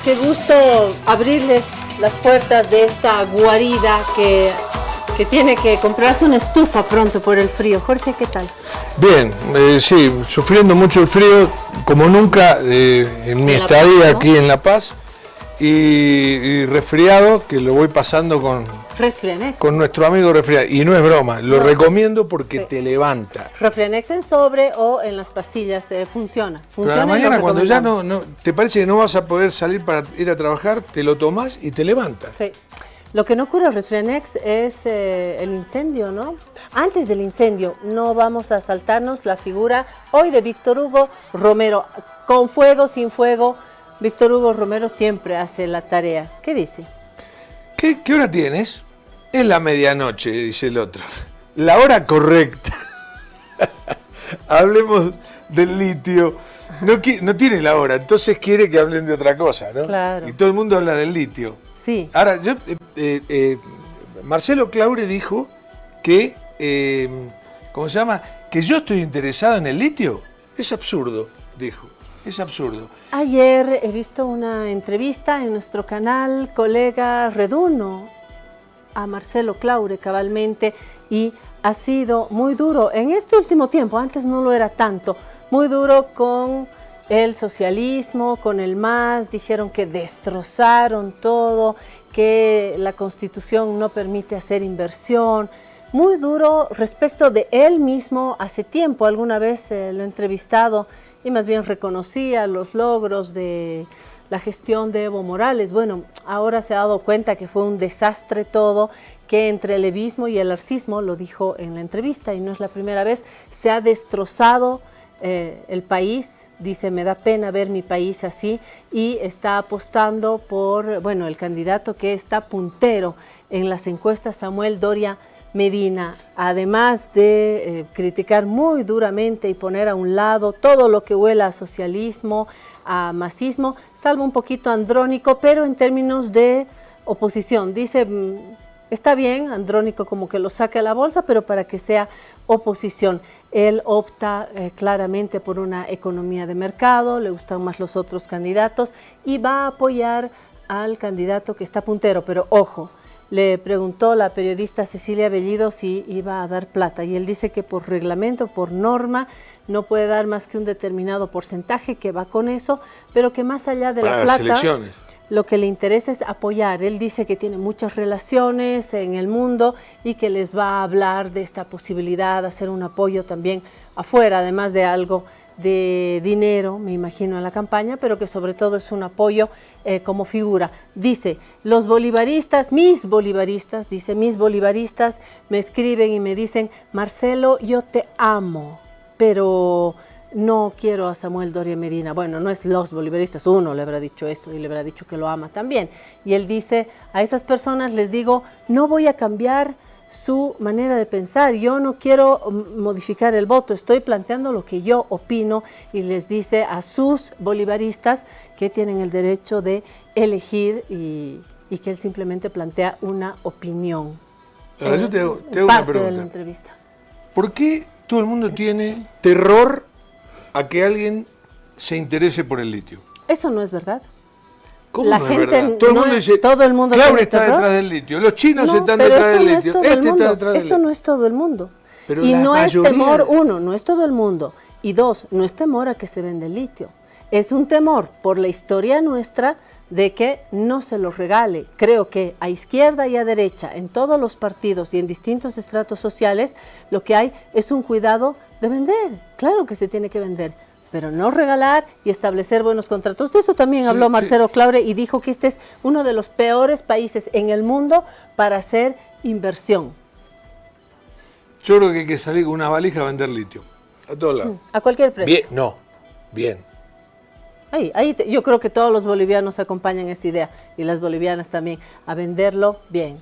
Qué gusto abrirles las puertas de esta guarida que tiene que comprarse una estufa pronto por el frío. Jorge, ¿qué tal? Bien, sí, sufriendo mucho el frío, como nunca en mi estadía, ¿no?, aquí en La Paz, y resfriado, que lo voy pasando con nuestro amigo Resfrianex. Y no es broma, lo recomiendo porque te levanta. Resfrianex en sobre o en las pastillas funciona. Pero a la mañana, cuando ya no te parece que no vas a poder salir para ir a trabajar, te lo tomas y te levanta. Sí. Lo que no cura Resfrianex es el incendio, ¿no? Antes del incendio, no vamos a saltarnos la figura hoy de Víctor Hugo Romero. Con fuego, sin fuego, Víctor Hugo Romero siempre hace la tarea. ¿Qué dice? ¿Qué hora tienes? Es la medianoche, dice el otro. La hora correcta. Hablemos del litio. No tiene la hora, entonces quiere que hablen de otra cosa, ¿no? Claro. Y todo el mundo habla del litio. Sí. Ahora, Marcelo Claure dijo que, ¿cómo se llama? Que yo estoy interesado en el litio. Es absurdo, dijo. Es absurdo. Ayer he visto una entrevista en nuestro canal, colega Reduno, a Marcelo Claure cabalmente, y ha sido muy duro en este último tiempo, antes no lo era tanto, muy duro con el socialismo, con el MAS, dijeron que destrozaron todo, que la Constitución no permite hacer inversión, muy duro respecto de él mismo. Hace tiempo, alguna vez lo he entrevistado y más bien reconocía los logros de la gestión de Evo Morales. Bueno, ahora se ha dado cuenta que fue un desastre todo, que entre el evismo y el arcismo, lo dijo en la entrevista y no es la primera vez, se ha destrozado el país. Dice, me da pena ver mi país así, y está apostando por, bueno, el candidato que está puntero en las encuestas, Samuel Doria Medina, además de criticar muy duramente y poner a un lado todo lo que huela a socialismo, a masismo, salvo un poquito Andrónico, pero en términos de oposición. Dice, está bien, Andrónico como que lo saque a la bolsa, pero para que sea oposición. Él opta claramente por una economía de mercado, le gustan más los otros candidatos y va a apoyar al candidato que está puntero, pero ojo, le preguntó la periodista Cecilia Bellido si iba a dar plata y él dice que por reglamento, por norma, no puede dar más que un determinado porcentaje, que va con eso, pero que más allá de la plata, lo que le interesa es apoyar. Él dice que tiene muchas relaciones en el mundo y que les va a hablar de esta posibilidad de hacer un apoyo también afuera, además de algo de dinero, me imagino, en la campaña, pero que sobre todo es un apoyo como figura. Dice, los bolivaristas, mis bolivaristas me escriben y me dicen, Marcelo, yo te amo, pero no quiero a Samuel Doria Medina. Bueno, no es los bolivaristas, uno le habrá dicho eso y le habrá dicho que lo ama también. Y él dice, a esas personas les digo, no voy a cambiar su manera de pensar, yo no quiero modificar el voto, estoy planteando lo que yo opino, y les dice a sus bolivaristas que tienen el derecho de elegir y que él simplemente plantea una opinión. Ahora yo te hago una pregunta. De la entrevista. ¿Por qué todo el mundo tiene terror a que alguien se interese por el litio? Eso no es verdad. ¿Cómo la no gente es verdad? Todo el mundo dice, todo el mundo Claure está detrás del litio, los chinos están detrás del litio, este está detrás del litio. Eso no es todo el mundo. Pero y no es temor, uno, no es todo el mundo. Y dos, no es temor a que se venda el litio. Es un temor por la historia nuestra de que no se los regale. Creo que a izquierda y a derecha, en todos los partidos y en distintos estratos sociales, lo que hay es un cuidado de vender. Claro que se tiene que vender, pero no regalar y establecer buenos contratos. De eso también habló Marcelo Claure y dijo que este es uno de los peores países en el mundo para hacer inversión. Yo creo que hay que salir con una valija a vender litio, a todos lados. A cualquier precio. Bien, bien. Yo creo que todos los bolivianos acompañan esa idea, y las bolivianas también, a venderlo bien,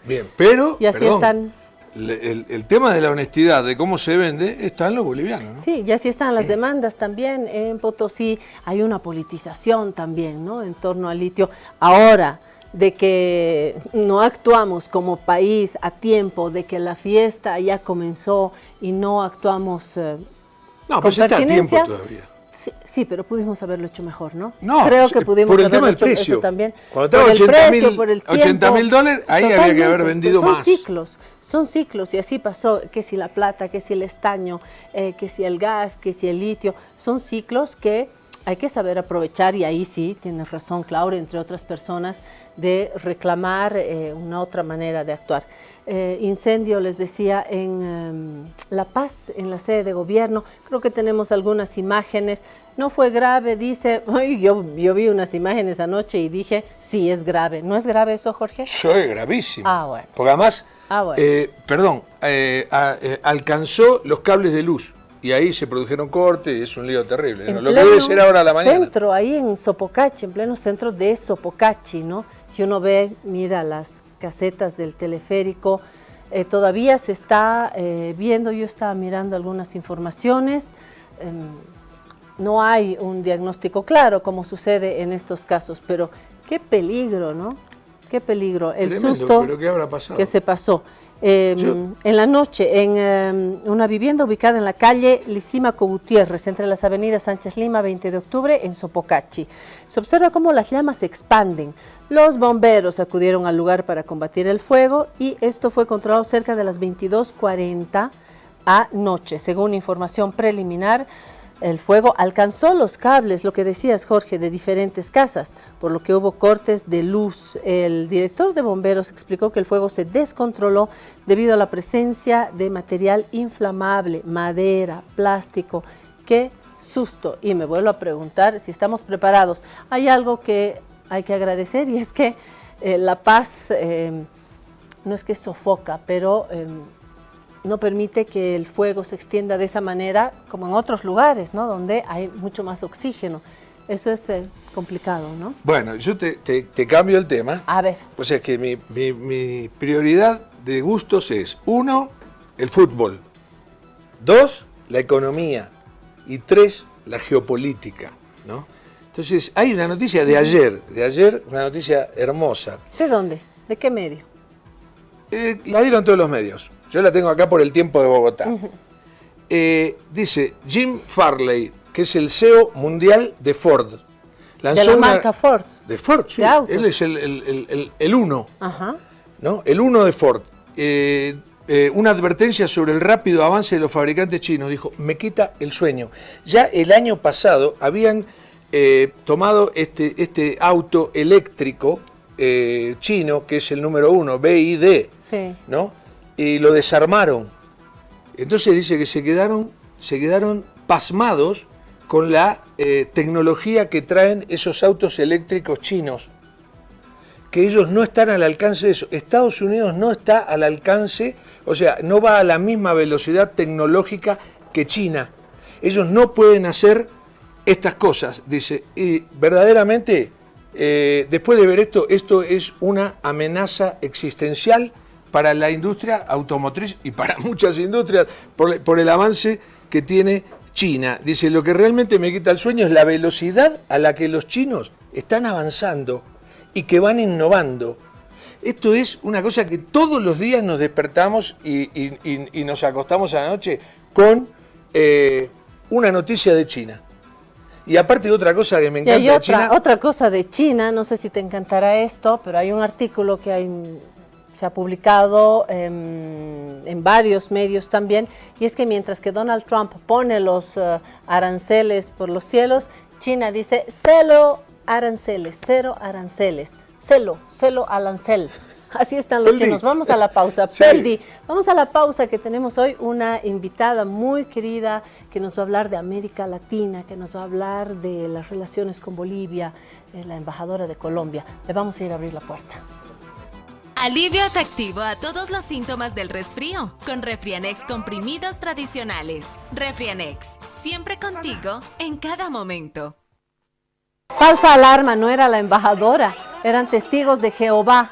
Bien, pero, y así están... El tema de la honestidad, de cómo se vende, está en los bolivianos, ¿no? Sí, y así están las demandas también. En Potosí hay una politización también, ¿no?, en torno al litio. Ahora, de que no actuamos como país a tiempo, de que la fiesta ya comenzó y no actuamos no, pues está a tiempo todavía. Sí, pero pudimos haberlo hecho mejor, ¿no? No, creo que pudimos por el tema del hecho precio. Eso también. Cuando estaba $80.000, ahí había que haber vendido más. Son ciclos, y así pasó, que si la plata, que si el estaño, que si el gas, que si el litio, son ciclos que hay que saber aprovechar, y ahí sí, tienes razón, Claudia, entre otras personas, de reclamar una otra manera de actuar. Incendio, les decía, en La Paz, en la sede de gobierno. Creo que tenemos algunas imágenes. No fue grave, dice. Yo vi unas imágenes anoche y dije, sí, es grave. ¿No es grave eso, Jorge? Eso es gravísimo. Bueno. Porque además, bueno. Alcanzó los cables de luz y ahí se produjeron cortes y es un lío terrible, ¿no? Lo que debe ser ahora a la mañana. Centro, ahí en Sopocachi, en pleno centro de Sopocachi, ¿no? Y uno ve, mira las casetas del teleférico, todavía se está viendo. Yo estaba mirando algunas informaciones, no hay un diagnóstico claro como sucede en estos casos, pero qué peligro, ¿no? Qué peligro, el tremendo, susto pero ¿qué habrá pasado? Que se pasó. En la noche, en una vivienda ubicada en la calle Lisímaco Gutiérrez, entre las avenidas Sánchez Lima, 20 de octubre, en Sopocachi. Se observa cómo las llamas se expanden. Los bomberos acudieron al lugar para combatir el fuego y esto fue controlado cerca de las 22:40 anoche. Según información preliminar, el fuego alcanzó los cables, lo que decías, Jorge, de diferentes casas, por lo que hubo cortes de luz. El director de bomberos explicó que el fuego se descontroló debido a la presencia de material inflamable, madera, plástico. ¡Qué susto! Y me vuelvo a preguntar si estamos preparados. Hay algo que hay que agradecer, y es que La Paz no es que sofoca, pero no permite que el fuego se extienda de esa manera como en otros lugares, ¿no?, donde hay mucho más oxígeno. Eso es complicado, ¿no? Bueno, yo te cambio el tema. A ver. O sea, que mi prioridad de gustos es, 1, el fútbol, 2, la economía, y 3, la geopolítica, ¿no? Entonces, hay una noticia de ayer, una noticia hermosa. ¿De dónde? ¿De qué medio? La dieron todos los medios. Yo la tengo acá por El Tiempo de Bogotá. Dice Jim Farley, que es el CEO mundial de Ford. Lanzó de la marca Ford. De Ford, sí. Él es el uno. Ajá. ¿No? El uno de Ford. Una advertencia sobre el rápido avance de los fabricantes chinos. Dijo, me quita el sueño. Ya el año pasado habían tomado este auto eléctrico chino, que es el número 1, BYD, sí, ¿no? Y lo desarmaron. Entonces dice que se quedaron pasmados con la tecnología que traen esos autos eléctricos chinos, que ellos no están al alcance de eso. Estados Unidos no está al alcance, o sea, no va a la misma velocidad tecnológica que China. Ellos no pueden hacer estas cosas, dice, y verdaderamente, después de ver esto es una amenaza existencial para la industria automotriz y para muchas industrias por el avance que tiene China. Dice, lo que realmente me quita el sueño es la velocidad a la que los chinos están avanzando y que van innovando. Esto es una cosa que todos los días nos despertamos y nos acostamos a la noche con una noticia de China. Y aparte de otra cosa que me encanta de China... Otra cosa de China, no sé si te encantará esto, pero hay un artículo que se ha publicado en varios medios también, y es que mientras que Donald Trump pone los aranceles por los cielos, China dice cero aranceles, cero arancel. Así están los chinos. Vamos a la pausa. Sí. Peldi, vamos a la pausa, que tenemos hoy una invitada muy querida que nos va a hablar de América Latina, que nos va a hablar de las relaciones con Bolivia, la embajadora de Colombia. Le vamos a ir a abrir la puerta. Alivio efectivo a todos los síntomas del resfrío con Refrianex comprimidos tradicionales. Refrianex, siempre contigo en cada momento. Falsa alarma, no era la embajadora, eran testigos de Jehová.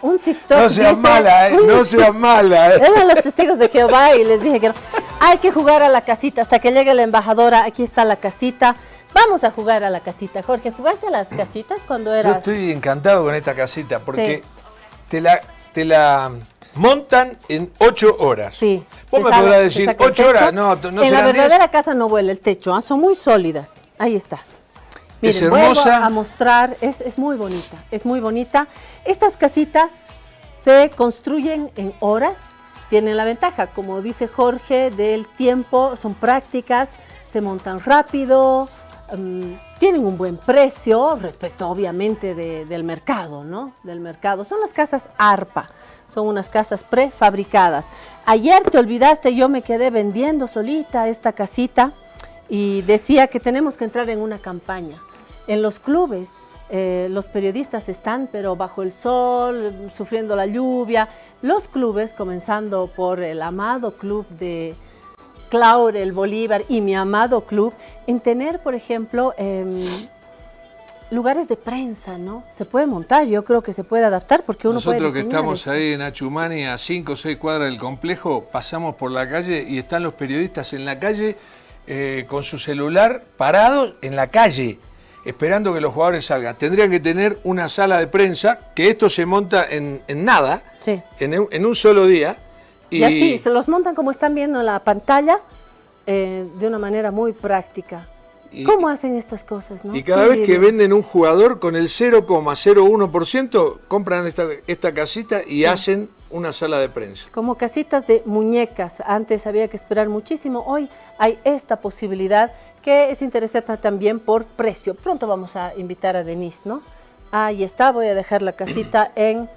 Un TikTok No seas mala, no seas mala. Eran los testigos de Jehová y les dije que no. Hay que jugar a la casita hasta que llegue la embajadora. Aquí está la casita. Vamos a jugar a la casita. Jorge, ¿jugaste a las casitas cuando eras? Yo estoy encantado con esta casita porque sí. te la montan en 8 horas. Sí. Vos me podrás decir, 8 horas, no en la verdadera casa no huele el techo, son muy sólidas. Ahí está. Miren, es hermosa. Vuelvo a mostrar, es muy bonita, es muy bonita. Estas casitas se construyen en horas, tienen la ventaja, como dice Jorge, del tiempo, son prácticas, se montan rápido, tienen un buen precio respecto obviamente del mercado, ¿no? Del mercado. Son las casas ARPA, son unas casas prefabricadas. Ayer te olvidaste, yo me quedé vendiendo solita esta casita y decía que tenemos que entrar en una campaña. En los clubes, los periodistas están, pero bajo el sol, sufriendo la lluvia. Los clubes, comenzando por el amado club de Claure, el Bolívar y mi amado club, en tener, por ejemplo, lugares de prensa, ¿no? Se puede montar, yo creo que se puede adaptar porque uno puede Nosotros que diseñar estamos esto. ahí en Achumani, a 5 o 6 cuadras del complejo, pasamos por la calle y están los periodistas en la calle con su celular parados en la calle, esperando que los jugadores salgan. Tendrían que tener una sala de prensa, que esto se monta en nada, Sí. en un solo día. Y así, se los montan como están viendo en la pantalla, de una manera muy práctica. ¿Cómo hacen estas cosas, no? Y cada vez que venden un jugador con el 0,01%, compran esta casita y hacen una sala de prensa. Como casitas de muñecas. Antes había que esperar muchísimo. Hoy hay esta posibilidad que es interesante también por precio. Pronto vamos a invitar a Denise, ¿no? Ahí está, voy a dejar la casita en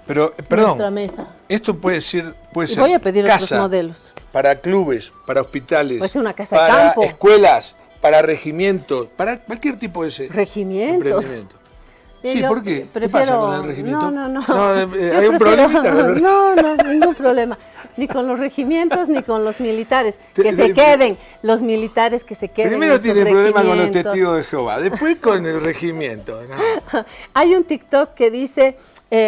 nuestra mesa. Esto puede ser Voy a pedir casa otros modelos. para clubes, para hospitales, Puede ser una casa de para campo. escuelas, para regimientos, para cualquier tipo de Regimientos. emprendimiento. Bien, Sí, ¿por qué? ¿Qué pasa con el regimiento? No. ¿Hay un problemita? No, ningún problema. Ni con los regimientos, ni con los militares. Que se queden. Los militares que se queden. Primero tiene problema con los regimientos. testigos de Jehová, después con el regimiento. No. Hay un TikTok que dice,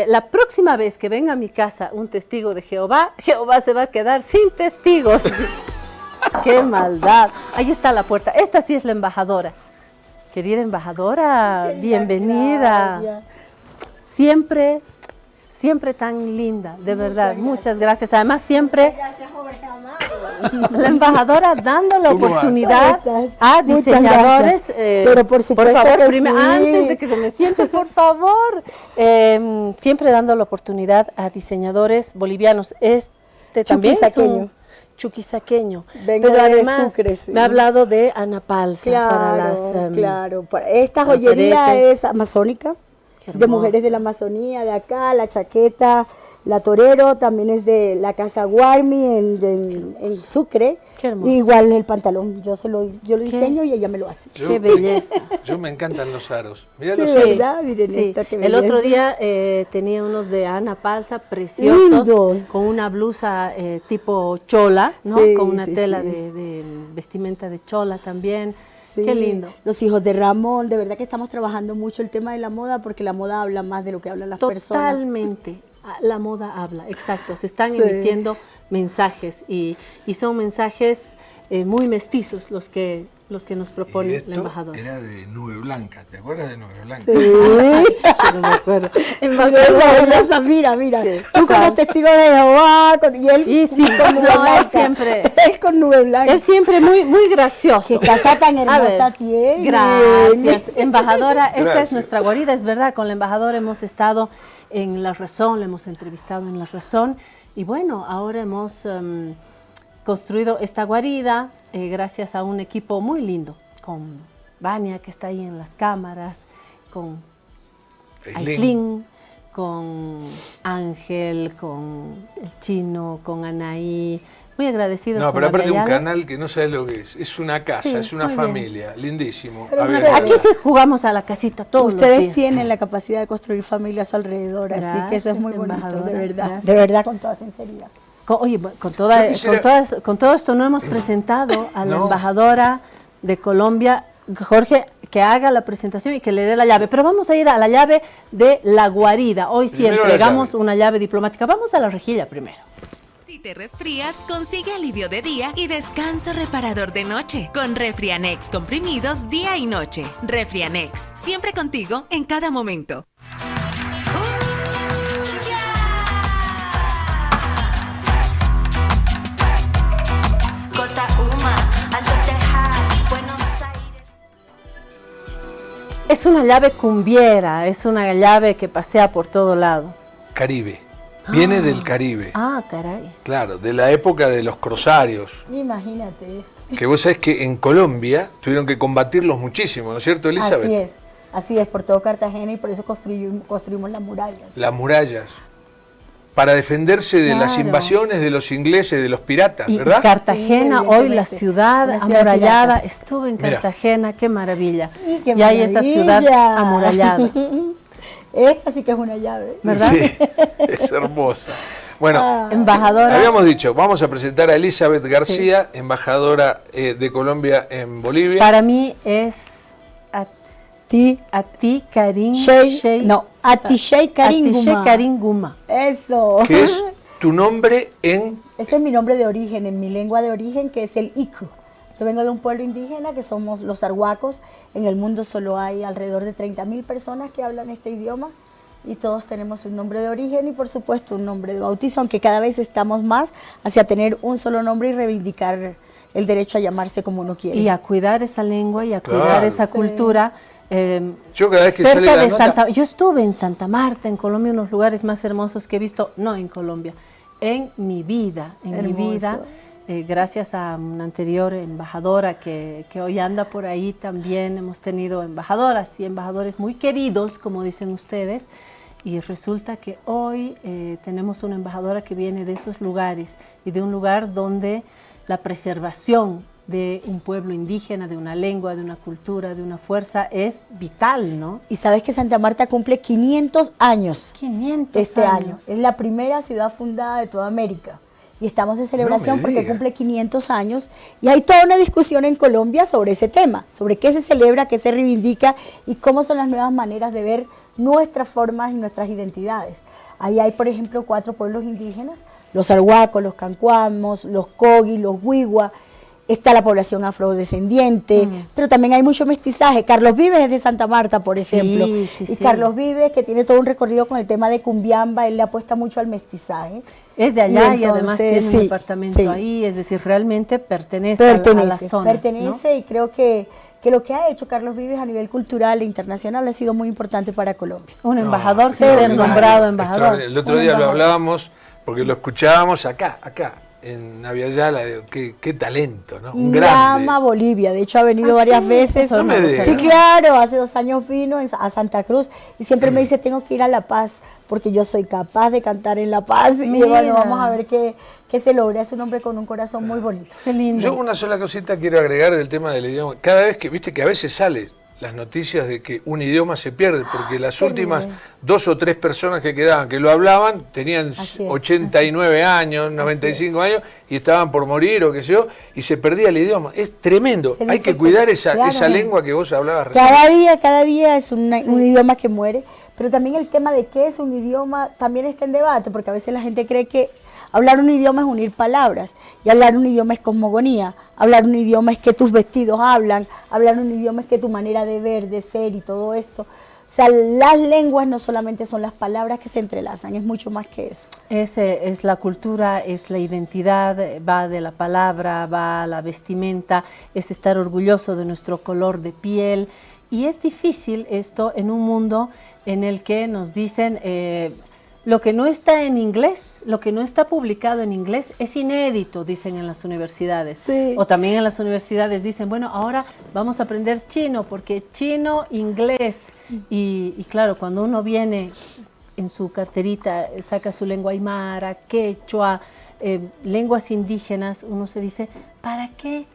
la próxima vez que venga a mi casa un testigo de Jehová, Jehová se va a quedar sin testigos. ¡Qué maldad! Ahí está la puerta. Esta sí es la embajadora. Querida embajadora, bienvenida. Siempre tan linda, de verdad. Muchas gracias. Además, siempre la embajadora dando la oportunidad a diseñadores. Pero por supuesto favor, que sí. antes de que se me siente, por favor. Siempre dando la oportunidad a diseñadores bolivianos. También es un chuquisaqueño. Vengo pero de además Sucre, sí. me ha hablado de Ana Palza. Claro. Esta joyería aretes. es amazónica, Qué de mujeres de la hermosa. Amazonía, de acá, la chaqueta, la torero, también es de la casa Guarmi en Sucre. Qué hermoso. Igual el pantalón, yo lo diseño y ella me lo hace. Qué belleza. Yo me encantan los aros. Mirá Sí, los aros. ¿verdad? Miren Sí. esta, qué El belleza. otro día tenía unos de Ana Palza preciosos, Lindos. con una blusa tipo chola, ¿no? Sí, Con una sí, tela sí. de vestimenta de chola también. Sí, Qué lindo. Los hijos de Ramón, de verdad que estamos trabajando mucho el tema de la moda porque la moda habla más de lo que hablan las personas. Totalmente. La moda habla, exacto. Se están Sí. emitiendo mensajes y son mensajes muy mestizos los que nos Y propone esto la embajadora. era de Nube Blanca, ¿te acuerdas de Nube Blanca? Sí. Yo no me acuerdo. Mira esa belleza, mira. Sí, Tú con total. los testigos de Jehová y él Y sí, con nube no, él blanca. siempre- Él con nube blanca. Él siempre muy gracioso. Qué casa tan A ver, hermosa tiene. Gracias. Embajadora, esta es Gracias. nuestra guarida, es verdad, con la embajadora hemos estado en La Razón, la hemos entrevistado en La Razón y bueno, ahora hemos construido esta guarida gracias a un equipo muy lindo, con Vania que está ahí en las cámaras, con Aislinn, con Ángel, con el Chino, con Anaí. Muy agradecidos. No, pero aparte un canal que no sabes lo que es una casa, sí, es una familia, lindísimo. Aquí sí jugamos a la casita todos los días. Ustedes tienen la capacidad de construir familia a su alrededor, así que eso es muy bonito, de verdad, con toda sinceridad. Oye, con todo esto no hemos presentado a la embajadora de Colombia, Jorge, que haga la presentación y que le dé la llave. Pero vamos a ir a la llave de la guarida. Hoy sí entregamos una llave diplomática. Vamos a la rejilla primero. Si te resfrías, consigue alivio de día y descanso reparador de noche con Refrianex comprimidos día y noche. Refrianex, siempre contigo en cada momento. Es una llave cumbiera, es una llave que pasea por todo lado. Caribe. Viene del Caribe. Ah, caray. Claro, de la época de los corsarios. Imagínate. Que vos sabés que en Colombia tuvieron que combatirlos muchísimo, ¿no es cierto, Elizabeth? Así es, por todo Cartagena y por eso construimos las murallas. Las murallas. Para defenderse de las invasiones de los ingleses, de los piratas, ¿verdad? Y Cartagena, hoy la ciudad amurallada. Estuve en Cartagena, qué maravilla. Y hay esa ciudad amurallada. Esta sí que es una llave, ¿verdad? Sí, es hermosa. Bueno, embajadora. Habíamos dicho, vamos a presentar a Elizabeth García, embajadora de Colombia en Bolivia. Para mí es a ti Karim Karim Guma. Eso. ¿Qué es tu nombre en...? Ese es mi nombre de origen, en mi lengua de origen, que es el Iku. Yo vengo de un pueblo indígena que somos los arhuacos. En el mundo solo hay alrededor de 30.000 personas que hablan este idioma y todos tenemos un nombre de origen y por supuesto un nombre de bautizo, aunque cada vez estamos más hacia tener un solo nombre y reivindicar el derecho a llamarse como uno quiere. Y a cuidar esa lengua y a cuidar esa cultura. Yo cada vez que sale la nota... Yo estuve en Santa Marta, en Colombia, unos lugares más hermosos que he visto, no en Colombia, en mi vida, gracias a una anterior embajadora que hoy anda por ahí también. Hemos tenido embajadoras y embajadores muy queridos, como dicen ustedes, y resulta que hoy tenemos una embajadora que viene de esos lugares y de un lugar donde la preservación de un pueblo indígena, de una lengua, de una cultura, de una fuerza es vital, ¿no? Y sabes que Santa Marta cumple 500 años 500 este año. Es la primera ciudad fundada de toda América. Y estamos de celebración porque cumple 500 años y hay toda una discusión en Colombia sobre ese tema, sobre qué se celebra, qué se reivindica y cómo son las nuevas maneras de ver nuestras formas y nuestras identidades. Ahí hay, por ejemplo, 4 pueblos indígenas, los arhuacos, los cancuamos, los cogi, los huigua, está la población afrodescendiente, pero también hay mucho mestizaje. Carlos Vives es de Santa Marta, por ejemplo, Carlos Vives, que tiene todo un recorrido con el tema de Cumbiamba, él le apuesta mucho al mestizaje. Es de allá y además tiene un departamento ahí, es decir, realmente pertenece a la zona. Pertenece, ¿no? Y creo que lo que ha hecho Carlos Vives a nivel cultural e internacional ha sido muy importante para Colombia. Un embajador, ser nombrado embajador. El otro día lo hablábamos, porque lo escuchábamos acá, en Naviayala, qué talento, ¿no? Un grande. Ama Bolivia, de hecho ha venido varias veces. No me digas. Sí, claro, hace 2 años vino a Santa Cruz y siempre me dice, tengo que ir a La Paz, porque yo soy capaz de cantar en La Paz. Y bueno, vamos a ver qué se logra. Es un hombre con un corazón muy bonito. Qué lindo. Yo una sola cosita quiero agregar del tema del idioma. Cada vez que, viste que a veces sale las noticias de que un idioma se pierde, porque las últimas 2 o 3 personas que quedaban, que lo hablaban, tenían 89 años, 95 años, y estaban por morir o qué sé yo, y se perdía el idioma. Es tremendo. Hay que cuidar esa lengua que vos hablabas recién. Cada día es un idioma que muere, pero también el tema de qué es un idioma también está en debate, porque a veces la gente cree que hablar un idioma es unir palabras, y hablar un idioma es cosmogonía, hablar un idioma es que tus vestidos hablan, hablar un idioma es que tu manera de ver, de ser y todo esto. O sea, las lenguas no solamente son las palabras que se entrelazan, es mucho más que eso. Es la cultura, es la identidad, va de la palabra, va a la vestimenta, es estar orgulloso de nuestro color de piel. Y es difícil esto en un mundo en el que nos dicen... lo que no está en inglés, lo que no está publicado en inglés es inédito, dicen en las universidades. O también en las universidades dicen, bueno, ahora vamos a aprender chino, porque chino, inglés. Y claro, cuando uno viene en su carterita saca su lengua aymara, quechua, lenguas indígenas, uno se dice, ¿para qué?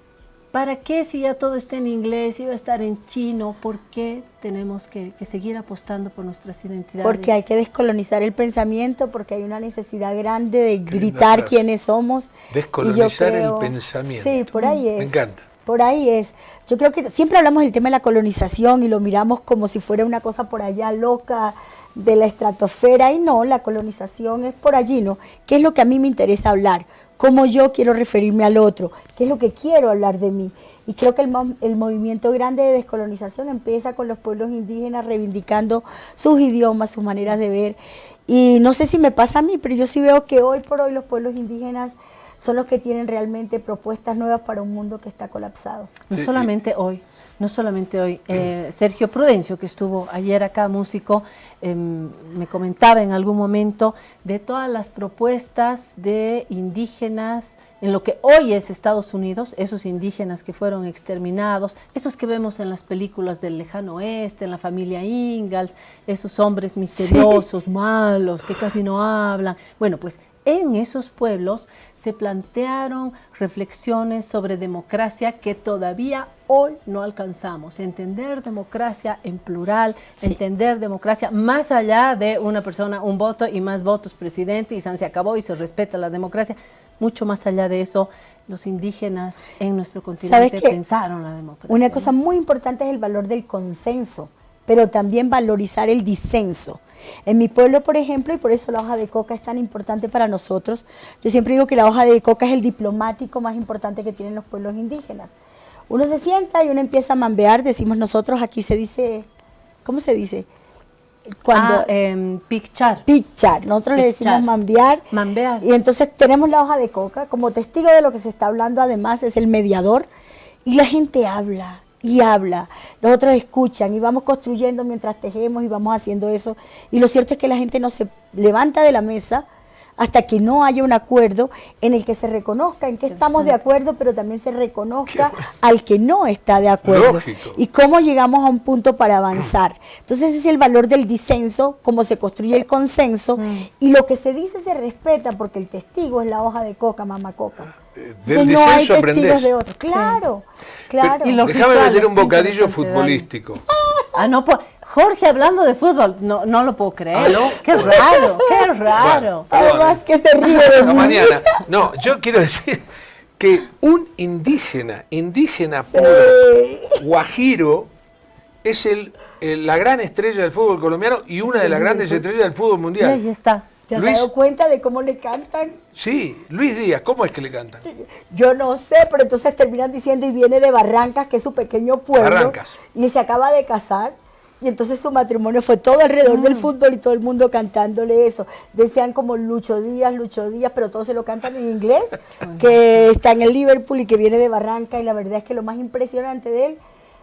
¿Para qué si ya todo está en inglés, iba a estar en chino? ¿Por qué tenemos que seguir apostando por nuestras identidades? Porque hay que descolonizar el pensamiento, porque hay una necesidad grande de gritar quiénes somos. Descolonizar el pensamiento. Sí, por ahí es. Me encanta. Por ahí es. Yo creo que siempre hablamos del tema de la colonización y lo miramos como si fuera una cosa por allá loca de la estratosfera, y no, la colonización es por allí, ¿no? ¿Qué es lo que a mí me interesa hablar? ¿Cómo yo quiero referirme al otro? ¿Qué es lo que quiero hablar de mí? Y creo que el movimiento grande de descolonización empieza con los pueblos indígenas reivindicando sus idiomas, sus maneras de ver. Y no sé si me pasa a mí, pero yo sí veo que hoy por hoy los pueblos indígenas son los que tienen realmente propuestas nuevas para un mundo que está colapsado. No solamente hoy. No solamente hoy. Sergio Prudencio, que estuvo ayer acá, músico, me comentaba en algún momento de todas las propuestas de indígenas en lo que hoy es Estados Unidos, esos indígenas que fueron exterminados, esos que vemos en las películas del lejano oeste, en la familia Ingalls, esos hombres misteriosos, malos, que casi no hablan. Bueno, pues en esos pueblos se plantearon reflexiones sobre democracia que todavía hoy no alcanzamos. Entender democracia en plural, entender democracia más allá de una persona, un voto y más votos presidente y se acabó y se respeta la democracia. Mucho más allá de eso, los indígenas en nuestro continente pensaron la democracia. Una cosa muy importante es el valor del consenso, pero también valorizar el disenso. En mi pueblo, por ejemplo, y por eso la hoja de coca es tan importante para nosotros, yo siempre digo que la hoja de coca es el diplomático más importante que tienen los pueblos indígenas. Uno se sienta y uno empieza a mambear, decimos nosotros, aquí se dice, ¿cómo se dice? Cuando pichar. Pichar, nosotros le decimos mambear. Mambear. Y entonces tenemos la hoja de coca, como testigo de lo que se está hablando, además es el mediador, y la gente habla. Y habla, los otros escuchan y vamos construyendo mientras tejemos y vamos haciendo eso. Y lo cierto es que la gente no se levanta de la mesa hasta que no haya un acuerdo en el que se reconozca en qué estamos de acuerdo, pero también se reconozca al que no está de acuerdo. Lógico. Y cómo llegamos a un punto para avanzar. Entonces ese es el valor del disenso, cómo se construye el consenso, y lo que se dice se respeta porque el testigo es la hoja de coca, mamá coca. Del no hay disenso testigos aprendés. de otros. Claro, claro. Y los Déjame rituales meter un que bocadillo importante futbolístico. No, Jorge hablando de fútbol, no lo puedo creer. ¿Ah, no? Qué raro, qué raro. Además que se ríe de Hasta mí. mañana. No, yo quiero decir que un indígena puro, guajiro, es la gran estrella del fútbol colombiano y una de las grandes estrellas del fútbol Y mundial. ahí está. ¿Te has Luis. dado cuenta de cómo le cantan? Sí, Luis Díaz, ¿cómo es que le cantan? Yo no sé, pero entonces terminan diciendo y viene de Barrancas, que es su pequeño pueblo. Barrancas. Y se acaba de casar. Y entonces su matrimonio fue todo alrededor del fútbol y todo el mundo cantándole eso. Decían como Lucho Díaz, pero todos se lo cantan en inglés, que está en el Liverpool y que viene de Barranca. Y la verdad es que lo más impresionante de él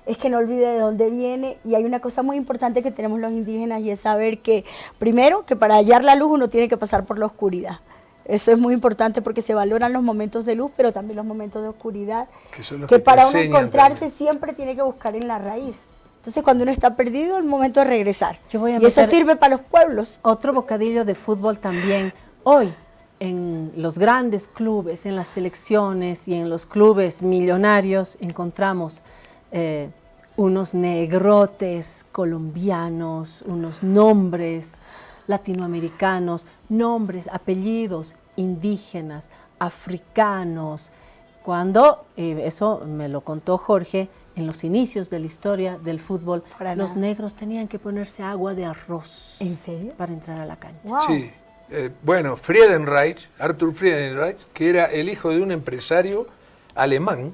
es que no olvide de dónde viene. Y hay una cosa muy importante que tenemos los indígenas y es saber que, primero, que para hallar la luz uno tiene que pasar por la oscuridad. Eso es muy importante porque se valoran los momentos de luz, pero también los momentos de oscuridad. Que Para uno te enseñan encontrarse también. siempre tiene que buscar en la raíz. Entonces cuando uno está perdido, es el momento de regresar. Yo voy a Y eso meter sirve para los pueblos. otro bocadillo de fútbol también. Hoy, en los grandes clubes, en las selecciones y en los clubes millonarios, encontramos unos negrotes colombianos, unos nombres latinoamericanos, nombres, apellidos indígenas, africanos. Cuando, eso me lo contó Jorge, en los inicios de la historia del fútbol, los negros tenían que ponerse agua de arroz. ¿En serio? Para entrar a la cancha. Wow. Sí. Bueno, Friedenreich, Arthur Friedenreich, que era el hijo de un empresario alemán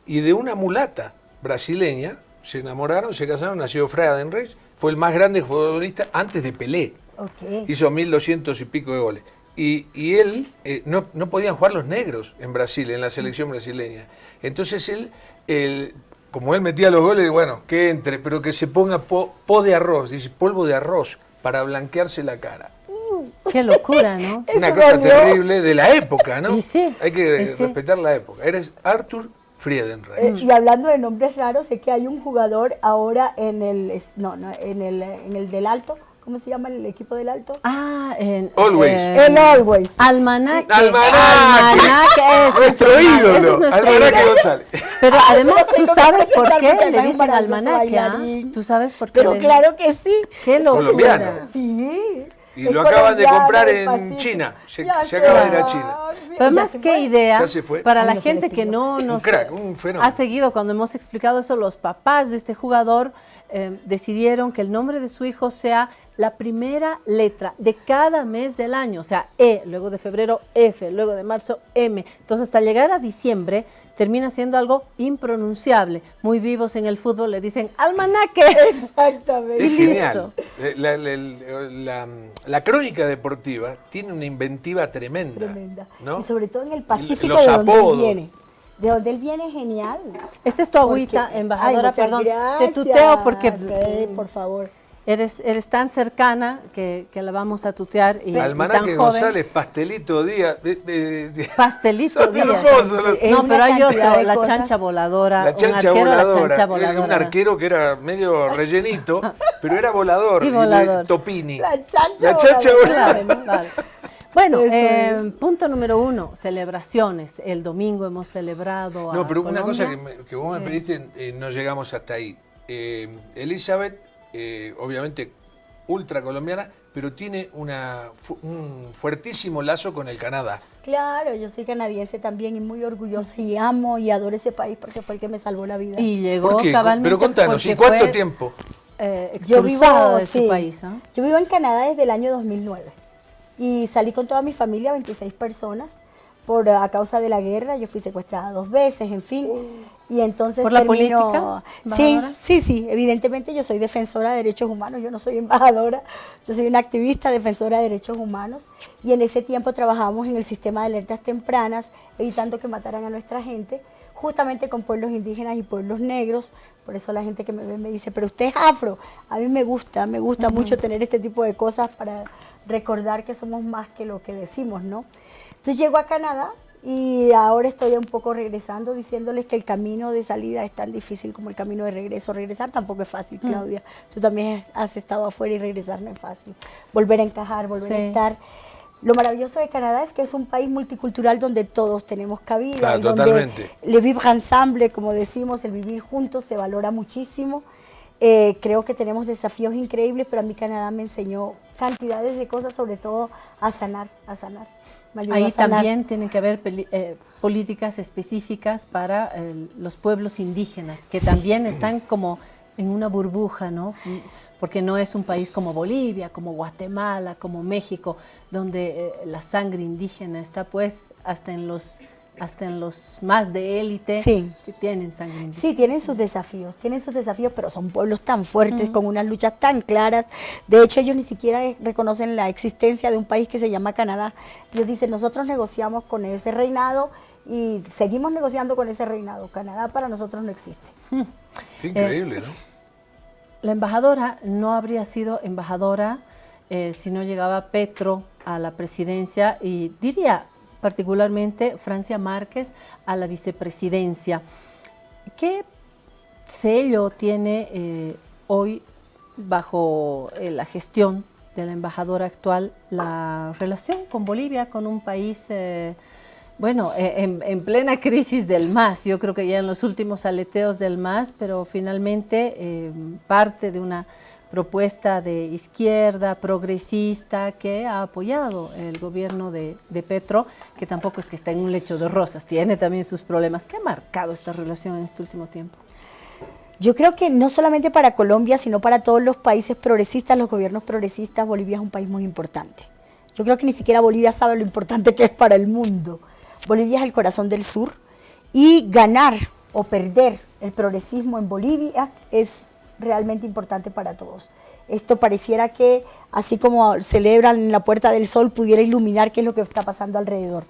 y de una mulata brasileña, se enamoraron, se casaron, nació Friedenreich, fue el más grande futbolista antes de Pelé. Okay. Hizo 1200 y pico de goles. Y él, no podían jugar los negros en Brasil, en la selección brasileña. Entonces él, como él metía los goles, bueno, que entre, pero que se ponga po de arroz, dice polvo de arroz, para blanquearse la cara. Qué locura, ¿no? Una cosa terrible de la época, ¿no? Y sí, hay que sí. respetar la época. Eres Arthur Friedenreich. Y hablando de nombres raros, sé que hay un jugador ahora en el del Alto, ¿Cómo se llama el equipo del Alto? Always. El Always. Almanaque. Almanaque. Nuestro ídolo. Almanaque González. Pero además, ¿tú sabes por qué porque le es un dicen maravilloso almanaque? bailarín. ¿Tú sabes por qué? Pero claro que sí. Qué locura. Colombiano. Sí. Y lo acaban de comprar en China. Se acaba de ir a China. Pero además, qué idea Ya se fue. para la No se gente despidió. que no Un nos crack, un fenómeno. ha seguido cuando hemos explicado eso, los papás de este jugador decidieron que el nombre de su hijo sea la primera letra de cada mes del año, o sea, E, luego de febrero F, luego de marzo M. Entonces, hasta llegar a diciembre termina siendo algo impronunciable. Muy vivos en el fútbol le dicen almanaque. Exactamente. Es Y genial. listo. La crónica deportiva tiene una inventiva tremenda. Tremenda. ¿no? Y sobre todo en el Pacífico, Los de donde apodos. él viene. De donde él viene, genial. Esta es tu agüita, Porque- embajadora, Ay, muchas perdón. gracias. Te tuteo porque Por favor. eres tan cercana que la vamos a tutear y Almanaque tan joven. González, Pastelito Díaz. Pastelito Son Díaz. hermosos los- Es No, una pero hay cantidad otro, de la cosas. chancha voladora. La chancha un arquero, voladora. La chancha Era voladora. un arquero que era medio rellenito, pero era volador. Y volador. Topini. La chancha La chancha voladora. Claro, vale. Bueno, Eso punto número 1, celebraciones. El domingo hemos celebrado a No, pero una cosa Colombia. que vos me pediste, no llegamos hasta ahí. Elizabeth, obviamente ultra colombiana, pero tiene un fuertísimo lazo con el Canadá. Claro, yo soy canadiense también y muy orgullosa y amo y adoro ese país porque fue el que me salvó la vida. Y llegó ¿Por qué? cabalmente Pero contanos, ¿y porque cuánto fue, tiempo? expulsado de su país. ¿Ah? Yo vivo en Canadá desde el año 2009 y salí con toda mi familia, 26 personas, a causa de la guerra. Yo fui secuestrada 2 veces, en fin. Y entonces ¿Por la terminó- política, Sí, embajadora? sí, evidentemente yo soy defensora de derechos humanos, yo no soy embajadora, yo soy una activista defensora de derechos humanos y en ese tiempo trabajábamos en el sistema de alertas tempranas, evitando que mataran a nuestra gente, justamente con pueblos indígenas y pueblos negros. Por eso la gente que me ve me dice, pero usted es afro. A mí me gusta mucho tener este tipo de cosas para recordar que somos más que lo que decimos, ¿no? Entonces llego a Canadá y ahora estoy un poco regresando, diciéndoles que el camino de salida es tan difícil como el camino de regreso. Regresar tampoco es fácil, Claudia. Tú también has estado afuera y regresar no es fácil. Volver a encajar, volver a Sí. estar. Lo maravilloso de Canadá es que es un país multicultural donde todos tenemos cabida. Claro, y donde totalmente. le vivre ensemble, como decimos, el vivir juntos se valora muchísimo. Creo que tenemos desafíos increíbles, pero a mí Canadá me enseñó cantidades de cosas, sobre todo a sanar. Me ayudó Ahí a sanar. también tienen que haber políticas específicas para los pueblos indígenas, que también están como en una burbuja, ¿no? Porque no es un país como Bolivia, como Guatemala, como México, donde la sangre indígena está pues hasta en los más de élite Sí. que tienen sangre indígena. Sí, tienen sus desafíos, pero son pueblos tan fuertes, con unas luchas tan claras. De hecho, ellos ni siquiera reconocen la existencia de un país que se llama Canadá. Ellos dicen, nosotros negociamos con ese reinado y seguimos negociando con ese reinado. Canadá para nosotros no existe. Qué increíble, ¿no? La embajadora no habría sido embajadora si no llegaba Petro a la presidencia y diría particularmente Francia Márquez a la vicepresidencia. ¿Qué sello tiene hoy bajo la gestión de la embajadora actual la relación con Bolivia, con un país en plena crisis del MAS? Yo creo que ya en los últimos aleteos del MAS, pero finalmente parte de una propuesta de izquierda, progresista, que ha apoyado el gobierno de Petro, que tampoco es que está en un lecho de rosas, tiene también sus problemas. ¿Qué ha marcado esta relación en este último tiempo? Yo creo que no solamente para Colombia, sino para todos los países progresistas, los gobiernos progresistas, Bolivia es un país muy importante. Yo creo que ni siquiera Bolivia sabe lo importante que es para el mundo. Bolivia es el corazón del sur y ganar o perder el progresismo en Bolivia es realmente importante para todos. Esto pareciera que, así como celebran en la Puerta del Sol, pudiera iluminar qué es lo que está pasando alrededor.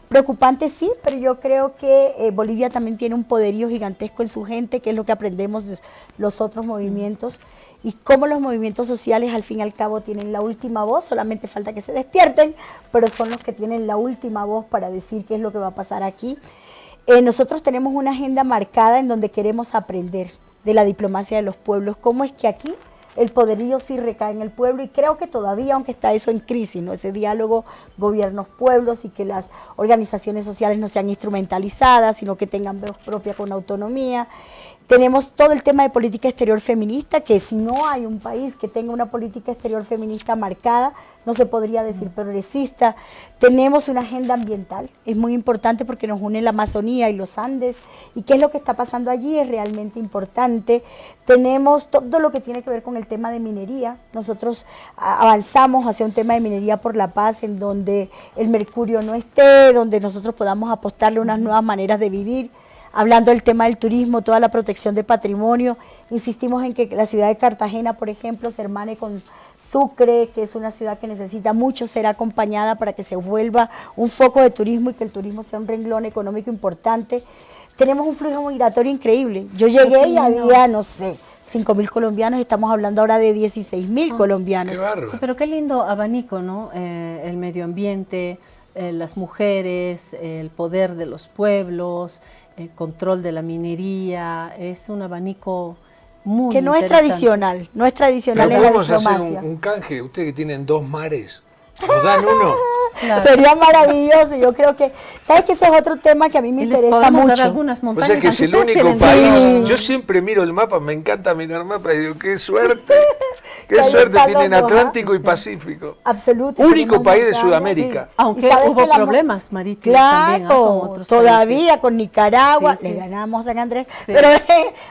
Preocupante sí, pero yo creo que Bolivia también tiene un poderío gigantesco en su gente, que es lo que aprendemos de los otros movimientos, y cómo los movimientos sociales al fin y al cabo tienen la última voz. Solamente falta que se despierten, pero son los que tienen la última voz para decir qué es lo que va a pasar aquí. Nosotros tenemos una agenda marcada en donde queremos aprender de la diplomacia de los pueblos, cómo es que aquí el poderío sí recae en el pueblo y creo que todavía, aunque está eso en crisis, ¿no? Ese diálogo gobiernos-pueblos y que las organizaciones sociales no sean instrumentalizadas, sino que tengan voz propia con autonomía. Tenemos todo el tema de política exterior feminista, que si no hay un país que tenga una política exterior feminista marcada, no se podría decir progresista. Tenemos una agenda ambiental, es muy importante porque nos une la Amazonía y los Andes, y qué es lo que está pasando allí es realmente importante. Tenemos todo lo que tiene que ver con el tema de minería. Nosotros avanzamos hacia un tema de minería por la paz, en donde el mercurio no esté, donde nosotros podamos apostarle unas nuevas maneras de vivir. Hablando del tema del turismo, toda la protección de patrimonio, insistimos en que la ciudad de Cartagena, por ejemplo, se hermane con Sucre, que es una ciudad que necesita mucho ser acompañada para que se vuelva un foco de turismo y que el turismo sea un renglón económico importante. Tenemos un flujo migratorio increíble. Yo llegué y había, no sé, 5.000 colombianos, estamos hablando ahora de 16.000 colombianos. Qué bárbaro. Pero qué lindo abanico, ¿no? El medio ambiente, las mujeres, el poder de los pueblos, el control de la minería, es un abanico muy que no es tradicional, no es tradicional en la podemos diplomacia. hacer un canje, ustedes que tienen 2 mares, nos dan uno. Claro. Sería maravilloso, yo creo que, ¿sabes que ese es otro tema que a mí me Y les interesa podemos dar mucho? algunas O montañas. sea que es el aunque ustedes único tienen país. todo. Yo siempre miro el mapa, me encanta mirar mapas y digo, qué suerte. Qué Que ahí suerte están tienen los dos, Atlántico y sí. Pacífico. Absoluto. Único tenemos país de montañas, Sudamérica. Sí, aunque Y sabes hubo que la problemas marítimos también, Claro, con otros todavía países. con Nicaragua, Sí, sí. le ganamos a San Andrés, Sí. pero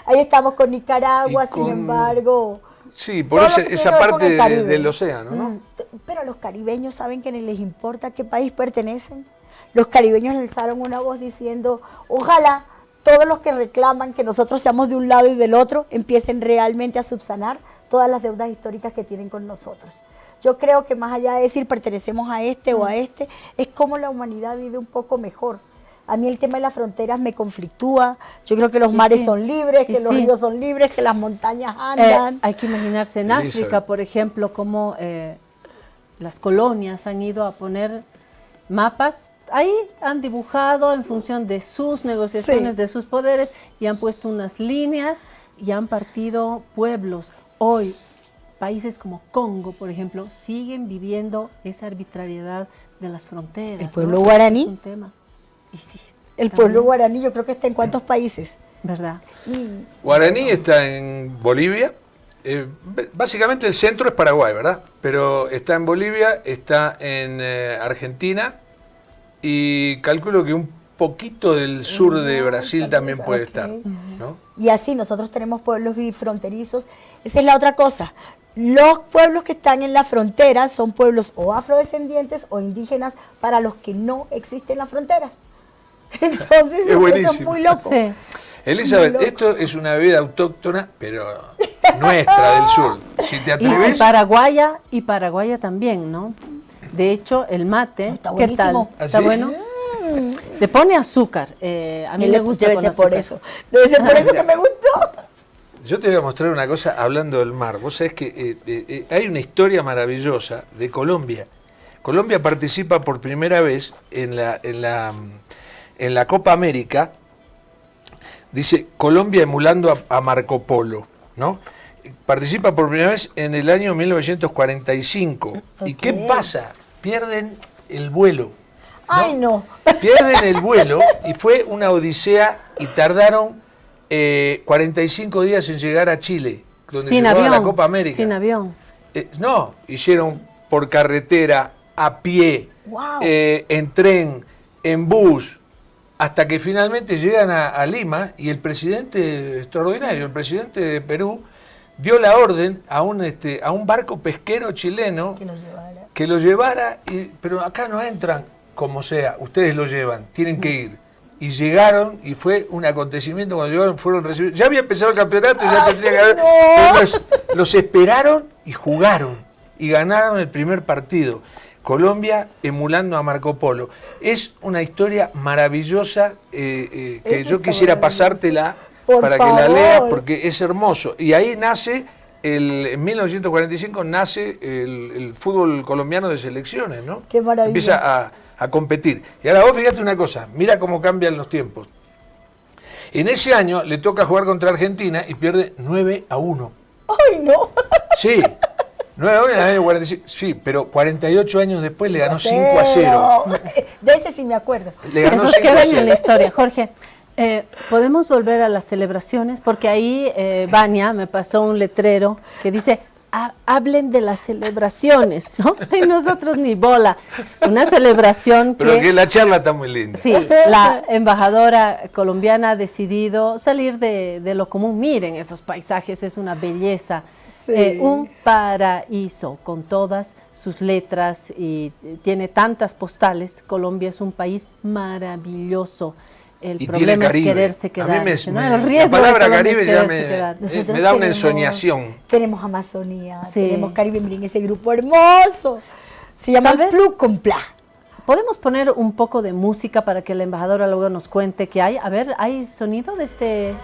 ahí estamos con Nicaragua, Y con- sin embargo. Sí, por todo lo que esa tiene que ver con parte el Caribe. del océano, ¿no? Pero los caribeños saben que ni les importa a qué país pertenecen. Los caribeños alzaron una voz diciendo, ojalá todos los que reclaman que nosotros seamos de un lado y del otro empiecen realmente a subsanar todas las deudas históricas que tienen con nosotros. Yo creo que más allá de decir pertenecemos a este o a este, es como la humanidad vive un poco mejor. A mí el tema de las fronteras me conflictúa. Yo creo que los mares sí, son libres, y que los sí. ríos son libres, que las montañas andan. Hay que imaginarse en Elizabeth. África, por ejemplo, cómo las colonias han ido a poner mapas. Ahí han dibujado en función de sus negociaciones, Sí. de sus poderes, y han puesto unas líneas y han partido pueblos. Hoy, países como Congo, por ejemplo, siguen viviendo esa arbitrariedad de las fronteras. El pueblo ¿no? guaraní. Es un tema. Y sí, El pueblo también, guaraní, yo creo que está en cuántos países. ¿verdad? Guaraní está en Bolivia. Básicamente el centro es Paraguay, ¿verdad? Pero está en Bolivia, está en Argentina y calculo que un poquito del sur de Brasil también puede ok. estar, ¿no? Y así nosotros tenemos pueblos bifronterizos. Esa es la otra cosa. Los pueblos que están en la frontera son pueblos o afrodescendientes o indígenas para los que no existen las fronteras. Entonces, Es eso es buenísimo. muy loco. Sí. Elizabeth, Loco. esto es una bebida autóctona, pero nuestra del sur. Si te Y atreves, paraguaya también, ¿no? De hecho, el mate, Está ¿qué tal? buenísimo. ¿Ah, ¿Está sí? bueno? Le pone azúcar. A mí me gusta Debe con ser por azúcar. eso. Debe ser por eso que me gustó. yo te voy a mostrar una cosa hablando del mar. Vos sabés que hay una historia maravillosa de Colombia. Colombia participa por primera vez en la Copa América. Dice Colombia emulando a Marco Polo, ¿no? Participa por primera vez en el año 1945. ¿Y qué Ok. pasa? Pierden el vuelo. Ay, no. Pierden el vuelo y fue una odisea y tardaron 45 días en llegar a Chile, donde Sin se jugaba avión. la Copa América. Sin avión. No, hicieron por carretera, a pie, Wow. en tren, en bus, hasta que finalmente llegan a Lima y el presidente extraordinario, el presidente de Perú, dio la orden a un barco pesquero chileno Que lo llevara. que lo llevara, pero acá no entran como sea, ustedes lo llevan, tienen que ir. Y llegaron y fue un acontecimiento cuando llegaron, fueron recibidos. Ya había empezado el campeonato, ya tendría que haber. no. Pero los esperaron y jugaron y ganaron el primer partido. Colombia emulando a Marco Polo. Es una historia maravillosa que Eso yo está quisiera maravilloso. pasártela Por para que la favor. leas porque es hermoso. Y ahí nace, en 1945 nace el fútbol colombiano de selecciones, ¿no? Qué maravilla. Empieza a competir. Y ahora vos fíjate una cosa, mira cómo cambian los tiempos. En ese año le toca jugar contra Argentina y pierde 9-1. ¡Ay, no! Sí, 9 en el año 45, sí, pero 48 años después le ganó 5-0. De ese sí me acuerdo. Le ganó Esos 5-0. quedan en la historia. Jorge, podemos volver a las celebraciones, porque ahí Vania me pasó un letrero que dice: hablen de las celebraciones, ¿no? Y nosotros ni bola. Una celebración que... Pero que la charla está muy linda. Sí, la embajadora colombiana ha decidido salir de lo común. Miren esos paisajes, es una belleza. Sí. Un paraíso con todas sus letras y tiene tantas postales. Colombia es un país maravilloso. El Y problema es Caribe. quererse quedar. A mí ¿no? El la riesgo palabra de Colombia Caribe es ya quedarse quedar. me da una ensoñación. Tenemos Amazonía, Sí. tenemos Caribe, miren ese grupo hermoso. Se llama Tal vez- Plus con Pla. ¿Podemos poner un poco de música para que la embajadora luego nos cuente qué hay? A ver, ¿hay sonido de este...?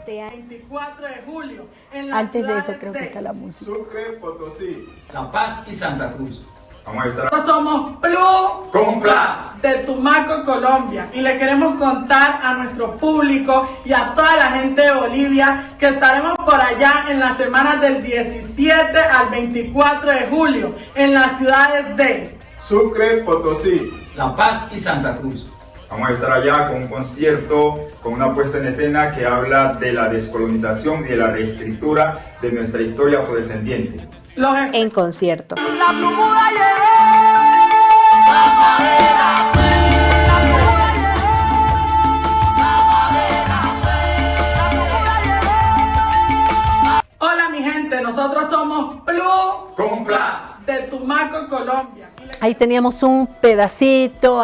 Este 24 de julio. En las Antes de eso ciudades creo que está la música. Sucre, Potosí. La Paz y Santa Cruz. Vamos a estar. Nosotros somos Plus Con Pla. de Tumaco, Colombia, y le queremos contar a nuestro público y a toda la gente de Bolivia que estaremos por allá en las semanas del 17 al 24 de julio en las ciudades de Sucre, Potosí. La Paz y Santa Cruz. Vamos a estar allá con un concierto, con una puesta en escena que habla de la descolonización y de la reescritura de nuestra historia afrodescendiente. los En concierto. Hola mi gente, nosotros somos Plus Con Pla. de Tumaco, Colombia. Ahí teníamos un pedacito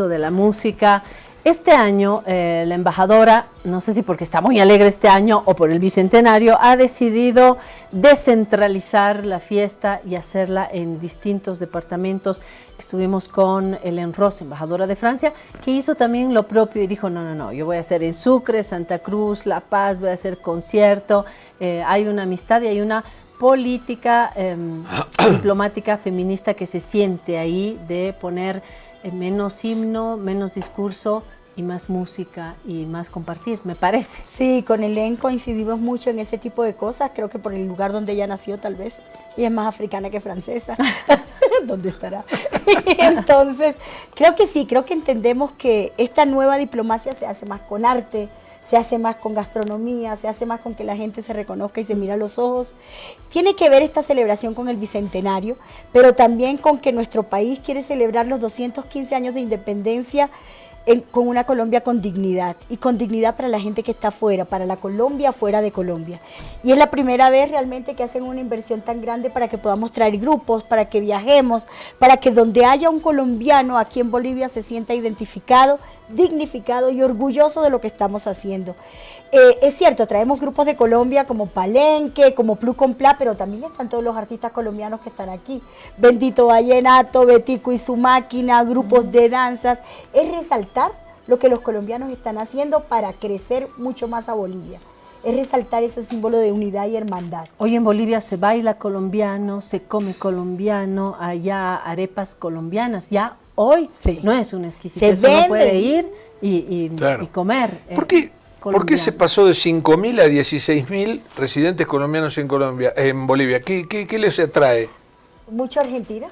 de la música. Este año la embajadora, no sé si porque está muy alegre este año o por el bicentenario, ha decidido descentralizar la fiesta y hacerla en distintos departamentos. Estuvimos con Hélène Ross, embajadora de Francia, que hizo también lo propio y dijo, no, yo voy a hacer en Sucre, Santa Cruz, La Paz, voy a hacer concierto. Hay una amistad y hay una política diplomática feminista que se siente ahí de poner menos himno, menos discurso y más música y más compartir, me parece. Sí, con Hélène coincidimos mucho en ese tipo de cosas, creo que por el lugar donde ella nació tal vez, y es más africana que francesa. ¿Dónde estará? Entonces, creo que sí, creo que entendemos que esta nueva diplomacia se hace más con arte, se hace más con gastronomía, se hace más con que la gente se reconozca y se mira a los ojos. Tiene que ver esta celebración con el Bicentenario, pero también con que nuestro país quiere celebrar los 215 años de independencia con una Colombia con dignidad, y con dignidad para la gente que está afuera, para la Colombia fuera de Colombia. Y es la primera vez realmente que hacen una inversión tan grande para que podamos traer grupos, para que viajemos, para que donde haya un colombiano aquí en Bolivia se sienta identificado, dignificado y orgulloso de lo que estamos haciendo. Es cierto, traemos grupos de Colombia como Palenque, como Plus con Pla, pero también están todos los artistas colombianos que están aquí. Bendito Vallenato, Betico y su máquina, grupos de danzas. Es resaltar lo que los colombianos están haciendo para crecer mucho más a Bolivia. Es resaltar ese símbolo de unidad y hermandad. Hoy en Bolivia se baila colombiano, se come colombiano, allá arepas colombianas. Ya hoy Sí. no es un exquisitez, Se uno vende. puede ir y comer. ¿Por qué colombiano. se pasó de 5.000 a 16.000 residentes colombianos en Bolivia? ¿Qué les atrae? Mucho Argentina.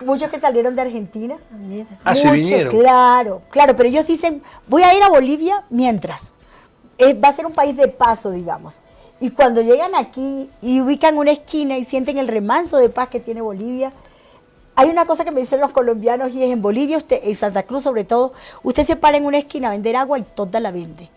Muchos que salieron de Argentina. Mira. Ah, se Mucho, vinieron. Claro, pero ellos dicen, voy a ir a Bolivia mientras. Va a ser un país de paso, digamos. Y cuando llegan aquí y ubican una esquina y sienten el remanso de paz que tiene Bolivia, hay una cosa que me dicen los colombianos y es en Bolivia, en Santa Cruz sobre todo, usted se para en una esquina a vender agua y toda la vende.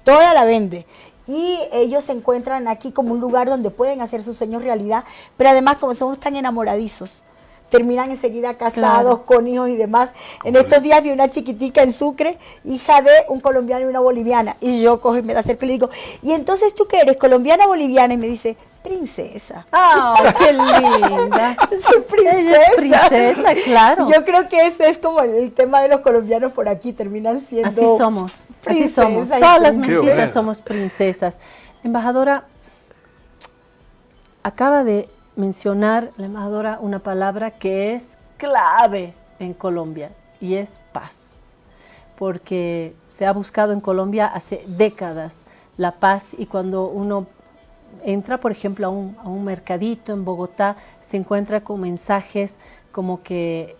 Toda la vende. Y ellos se encuentran aquí como un lugar donde pueden hacer sus sueños realidad, pero además como somos tan enamoradizos, terminan enseguida casados, Claro. con hijos y demás. En estos días vi una chiquitica en Sucre, hija de un colombiano y una boliviana, y yo cojo y me la acerco y le digo, ¿y entonces tú qué eres, colombiana o boliviana? Y me dice, princesa. ¡Ah, qué linda! Soy princesa. Ella es princesa, claro. Yo creo que ese es como el tema de los colombianos por aquí, terminan siendo Así somos, así princesas somos. y Todas las príncipes. mestizas bueno. somos princesas. Embajadora, acaba de mencionar la embajadora una palabra que es clave en Colombia y es paz. Porque se ha buscado en Colombia hace décadas la paz, y cuando uno entra, por ejemplo, a un mercadito en Bogotá, se encuentra con mensajes como que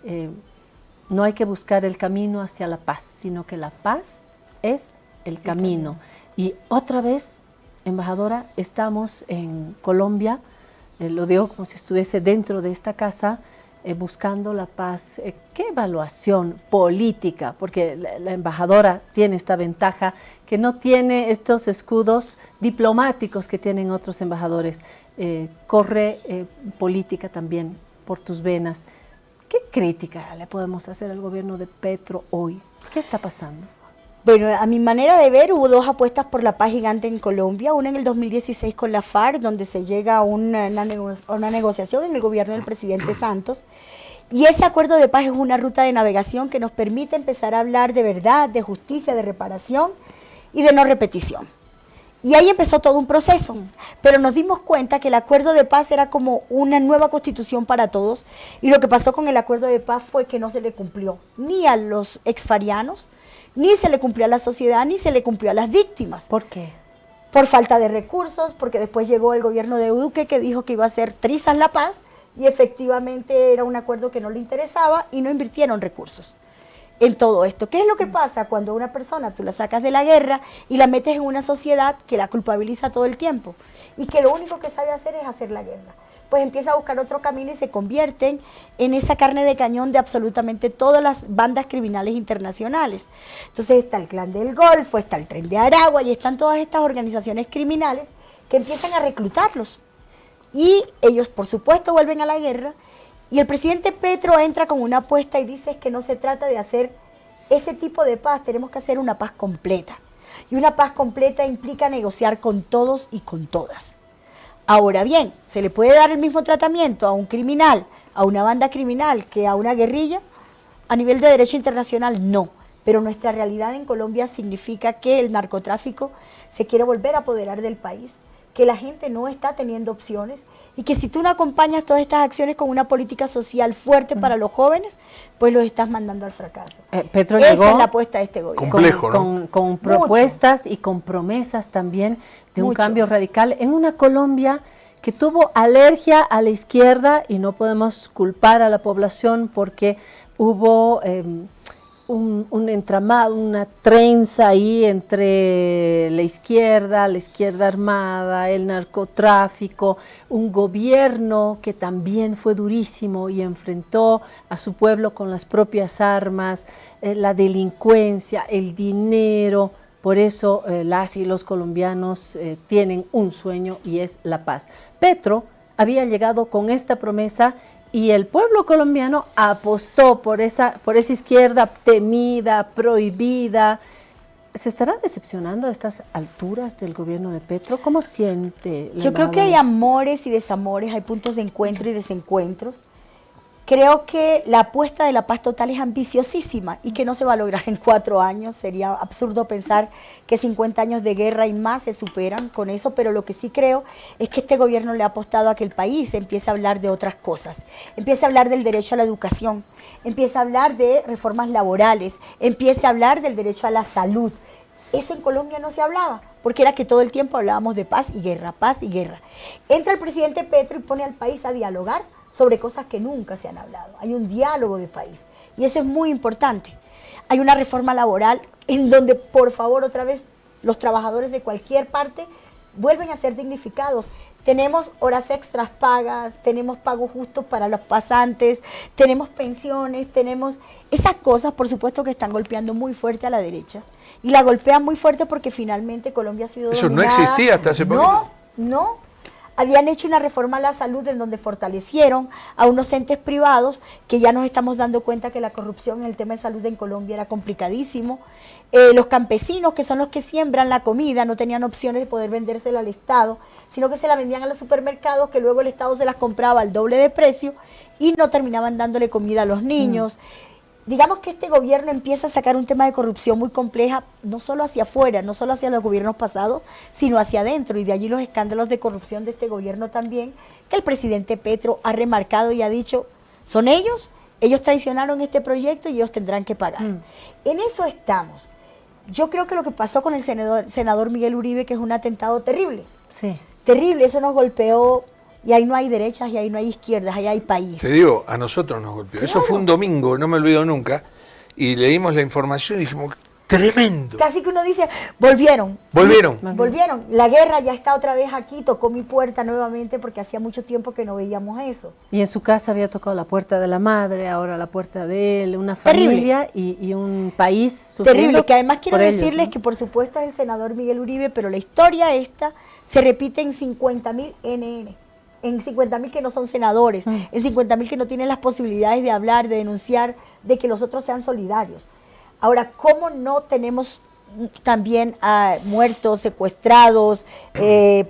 no hay que buscar el camino hacia la paz, sino que la paz es el camino. Y otra vez, embajadora, estamos en Colombia, lo digo como si estuviese dentro de esta casa, buscando la paz. ¿Qué evaluación política? Porque la embajadora tiene esta ventaja que no tiene estos escudos diplomáticos que tienen otros embajadores. Corre política también por tus venas. ¿Qué crítica le podemos hacer al gobierno de Petro hoy? ¿Qué está pasando? Bueno, a mi manera de ver, hubo dos apuestas por la paz gigante en Colombia, una en el 2016 con la FARC, donde se llega a una negociación en el gobierno del presidente Santos, y ese acuerdo de paz es una ruta de navegación que nos permite empezar a hablar de verdad, de justicia, de reparación y de no repetición. Y ahí empezó todo un proceso, pero nos dimos cuenta que el acuerdo de paz era como una nueva constitución para todos, y lo que pasó con el acuerdo de paz fue que no se le cumplió ni a los exfarianos, ni se le cumplió a la sociedad, ni se le cumplió a las víctimas. ¿Por qué? Por falta de recursos, porque después llegó el gobierno de Duque que dijo que iba a hacer trizas la paz, y efectivamente era un acuerdo que no le interesaba y no invirtieron recursos en todo esto. ¿Qué es lo que pasa cuando una persona tú la sacas de la guerra y la metes en una sociedad que la culpabiliza todo el tiempo y que lo único que sabe hacer es hacer la guerra? Pues empieza a buscar otro camino y se convierten en esa carne de cañón de absolutamente todas las bandas criminales internacionales. Entonces está el Clan del Golfo, está el Tren de Aragua y están todas estas organizaciones criminales que empiezan a reclutarlos. Y ellos, por supuesto, vuelven a la guerra, y el presidente Petro entra con una apuesta y dice que no se trata de hacer ese tipo de paz, tenemos que hacer una paz completa. Y una paz completa implica negociar con todos y con todas. Ahora bien, ¿se le puede dar el mismo tratamiento a un criminal, a una banda criminal, que a una guerrilla? A nivel de derecho internacional, no. Pero nuestra realidad en Colombia significa que el narcotráfico se quiere volver a apoderar del país, que la gente no está teniendo opciones, y que si tú no acompañas todas estas acciones con una política social fuerte para los jóvenes, pues los estás mandando al fracaso. Petro Esa llegó es la apuesta de este gobierno. Complejo, ¿no? Con propuestas y con promesas también de un cambio radical en una Colombia que tuvo alergia a la izquierda, y no podemos culpar a la población porque hubo un entramado, una trenza ahí entre la izquierda armada, el narcotráfico, un gobierno que también fue durísimo y enfrentó a su pueblo con las propias armas, la delincuencia, el dinero. Por eso las y los colombianos tienen un sueño, y es la paz. Petro había llegado con esta promesa, y el pueblo colombiano apostó por esa izquierda temida, prohibida. ¿Se estará decepcionando a estas alturas del gobierno de Petro? ¿Cómo siente? Yo creo que hay amores y desamores, hay puntos de encuentro y desencuentros. Creo que la apuesta de la paz total es ambiciosísima y que no se va a lograr en 4 años. Sería absurdo pensar que 50 años de guerra y más se superan con eso, pero lo que sí creo es que este gobierno le ha apostado a que el país empiece a hablar de otras cosas. Empiece a hablar del derecho a la educación, empiece a hablar de reformas laborales, empiece a hablar del derecho a la salud. Eso en Colombia no se hablaba, porque era que todo el tiempo hablábamos de paz y guerra, paz y guerra. Entra el presidente Petro y pone al país a dialogar sobre cosas que nunca se han hablado. Hay un diálogo de país, y eso es muy importante. Hay una reforma laboral en donde, por favor, otra vez, los trabajadores de cualquier parte vuelven a ser dignificados. Tenemos horas extras pagas, tenemos pagos justos para los pasantes, tenemos pensiones, tenemos esas cosas, por supuesto, que están golpeando muy fuerte a la derecha. Y la golpean muy fuerte porque finalmente Colombia ha sido Eso dominada. no existía hasta hace poco. No. Habían hecho una reforma a la salud en donde fortalecieron a unos entes privados, que ya nos estamos dando cuenta que la corrupción en el tema de salud en Colombia era complicadísimo. Los campesinos, que son los que siembran la comida, no tenían opciones de poder vendérsela al Estado, sino que se la vendían a los supermercados, que luego el Estado se las compraba al doble de precio y no terminaban dándole comida a los niños. Digamos que este gobierno empieza a sacar un tema de corrupción muy compleja, no solo hacia afuera, no solo hacia los gobiernos pasados, sino hacia adentro, y de allí los escándalos de corrupción de este gobierno también, que el presidente Petro ha remarcado y ha dicho, son ellos traicionaron este proyecto y ellos tendrán que pagar. En eso estamos. yo creo que lo que pasó con el senador Miguel Uribe, que es un atentado terrible. Sí. Terrible, eso nos golpeó. Y ahí no hay derechas, y ahí no hay izquierdas, ahí hay país. Te digo, a nosotros nos golpeó. Claro. Eso fue un domingo, no me olvido nunca, y leímos la información y dijimos, tremendo. Casi que uno dice, volvieron. Volvieron. Volvieron. La guerra ya está otra vez aquí, tocó mi puerta nuevamente porque hacía mucho tiempo que no veíamos eso. Y en su casa había tocado la puerta de la madre, ahora la puerta de él, una Terrible. familia y un país sufriendo. Terrible, que además quiero por ellos, decirles ¿no? que por supuesto es el senador Miguel Uribe, pero la historia esta se repite en 50.000 NN. En 50.000 que no son senadores, en 50.000 que no tienen las posibilidades de hablar, de denunciar, de que los otros sean solidarios. Ahora, ¿cómo no tenemos también a muertos, secuestrados,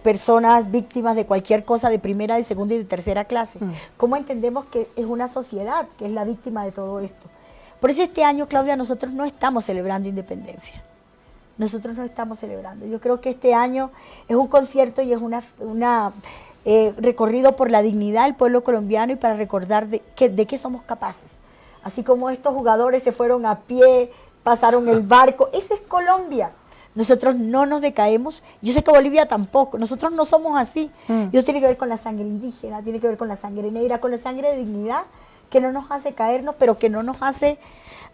personas víctimas de cualquier cosa de primera, de segunda y de tercera clase? ¿Cómo entendemos que es una sociedad que es la víctima de todo esto? Por eso este año, Claudia, nosotros no estamos celebrando independencia. Nosotros no estamos celebrando. Yo creo que este año es un concierto y es una recorrido por la dignidad del pueblo colombiano y para recordar de qué somos capaces. Así como estos jugadores se fueron a pie, pasaron el barco, esa es Colombia. Nosotros no nos decaemos, yo sé que Bolivia tampoco, nosotros no somos así. Y eso tiene que ver con la sangre indígena, tiene que ver con la sangre negra, con la sangre de dignidad, que no nos hace caernos, pero que no nos hace...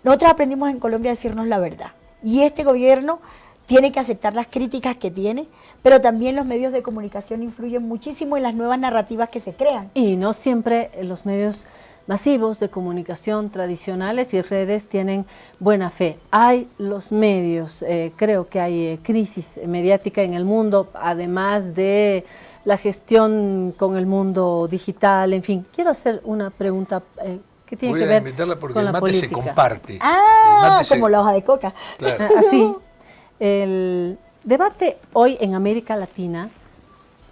Nosotros aprendimos en Colombia a decirnos la verdad. Y este gobierno tiene que aceptar las críticas que tiene, pero también los medios de comunicación influyen muchísimo en las nuevas narrativas que se crean. Y no siempre los medios masivos de comunicación tradicionales y redes tienen buena fe. Hay los medios, creo que hay crisis mediática en el mundo, además de la gestión con el mundo digital, en fin. Quiero hacer una pregunta que tiene que ver con la política. Voy a invitarla porque el mate se comparte. Ah, como la hoja de coca. Claro. Así, el debate hoy en América Latina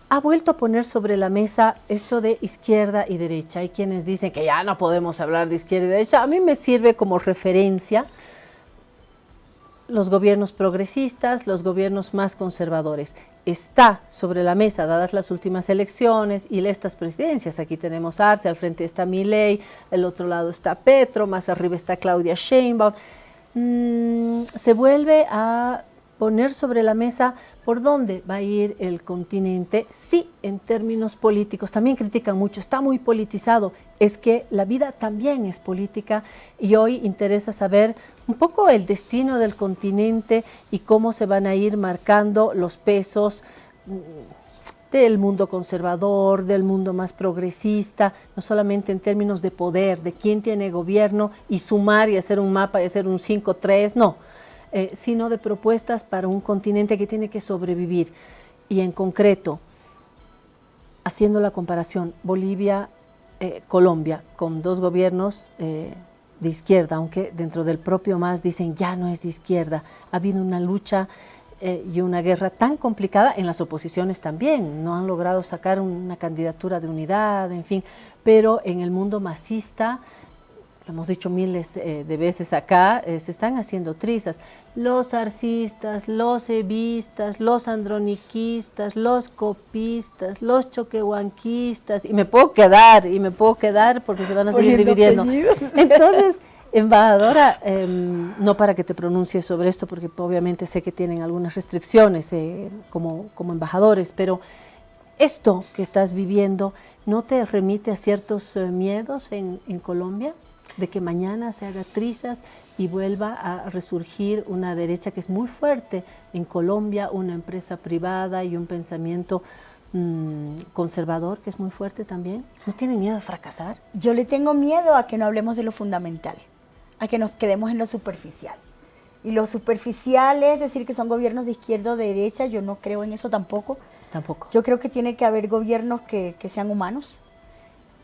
ha vuelto a poner sobre la mesa esto de izquierda y derecha. Hay quienes dicen que ya no podemos hablar de izquierda y derecha. A mí me sirve como referencia los gobiernos progresistas, los gobiernos más conservadores. Está sobre la mesa, dadas las últimas elecciones y estas presidencias. Aquí tenemos Arce, al frente está Milei, al otro lado está Petro, más arriba está Claudia Sheinbaum. Se vuelve a poner sobre la mesa por dónde va a ir el continente. Sí, en términos políticos, también critican mucho, está muy politizado. Es que la vida también es política y hoy interesa saber un poco el destino del continente y cómo se van a ir marcando los pesos del mundo conservador, del mundo más progresista, no solamente en términos de poder, de quién tiene gobierno y sumar y hacer un mapa y hacer un 5-3, no. Sino de propuestas para un continente que tiene que sobrevivir. Y en concreto, haciendo la comparación, Bolivia, Colombia, con dos gobiernos de izquierda, aunque dentro del propio MAS dicen ya no es de izquierda. Ha habido una lucha y una guerra tan complicada en las oposiciones también. No han logrado sacar una candidatura de unidad, en fin, pero en el mundo masista, lo hemos dicho miles de veces acá, se están haciendo trizas. Los arcistas, los evistas, los androniquistas, los copistas, los choquehuanquistas, y me puedo quedar porque se van a seguir dividiendo. Entonces, embajadora, no para que te pronuncies sobre esto, porque obviamente sé que tienen algunas restricciones como embajadores, pero esto que estás viviendo, ¿no te remite a ciertos miedos en Colombia? De que mañana se haga trizas y vuelva a resurgir una derecha que es muy fuerte en Colombia, una empresa privada y un pensamiento conservador que es muy fuerte también. ¿No tienen miedo de fracasar? Yo le tengo miedo a que no hablemos de lo fundamental, a que nos quedemos en lo superficial. Y lo superficial es decir que son gobiernos de izquierda o de derecha, yo no creo en eso tampoco. Tampoco. Yo creo que tiene que haber gobiernos que sean humanos.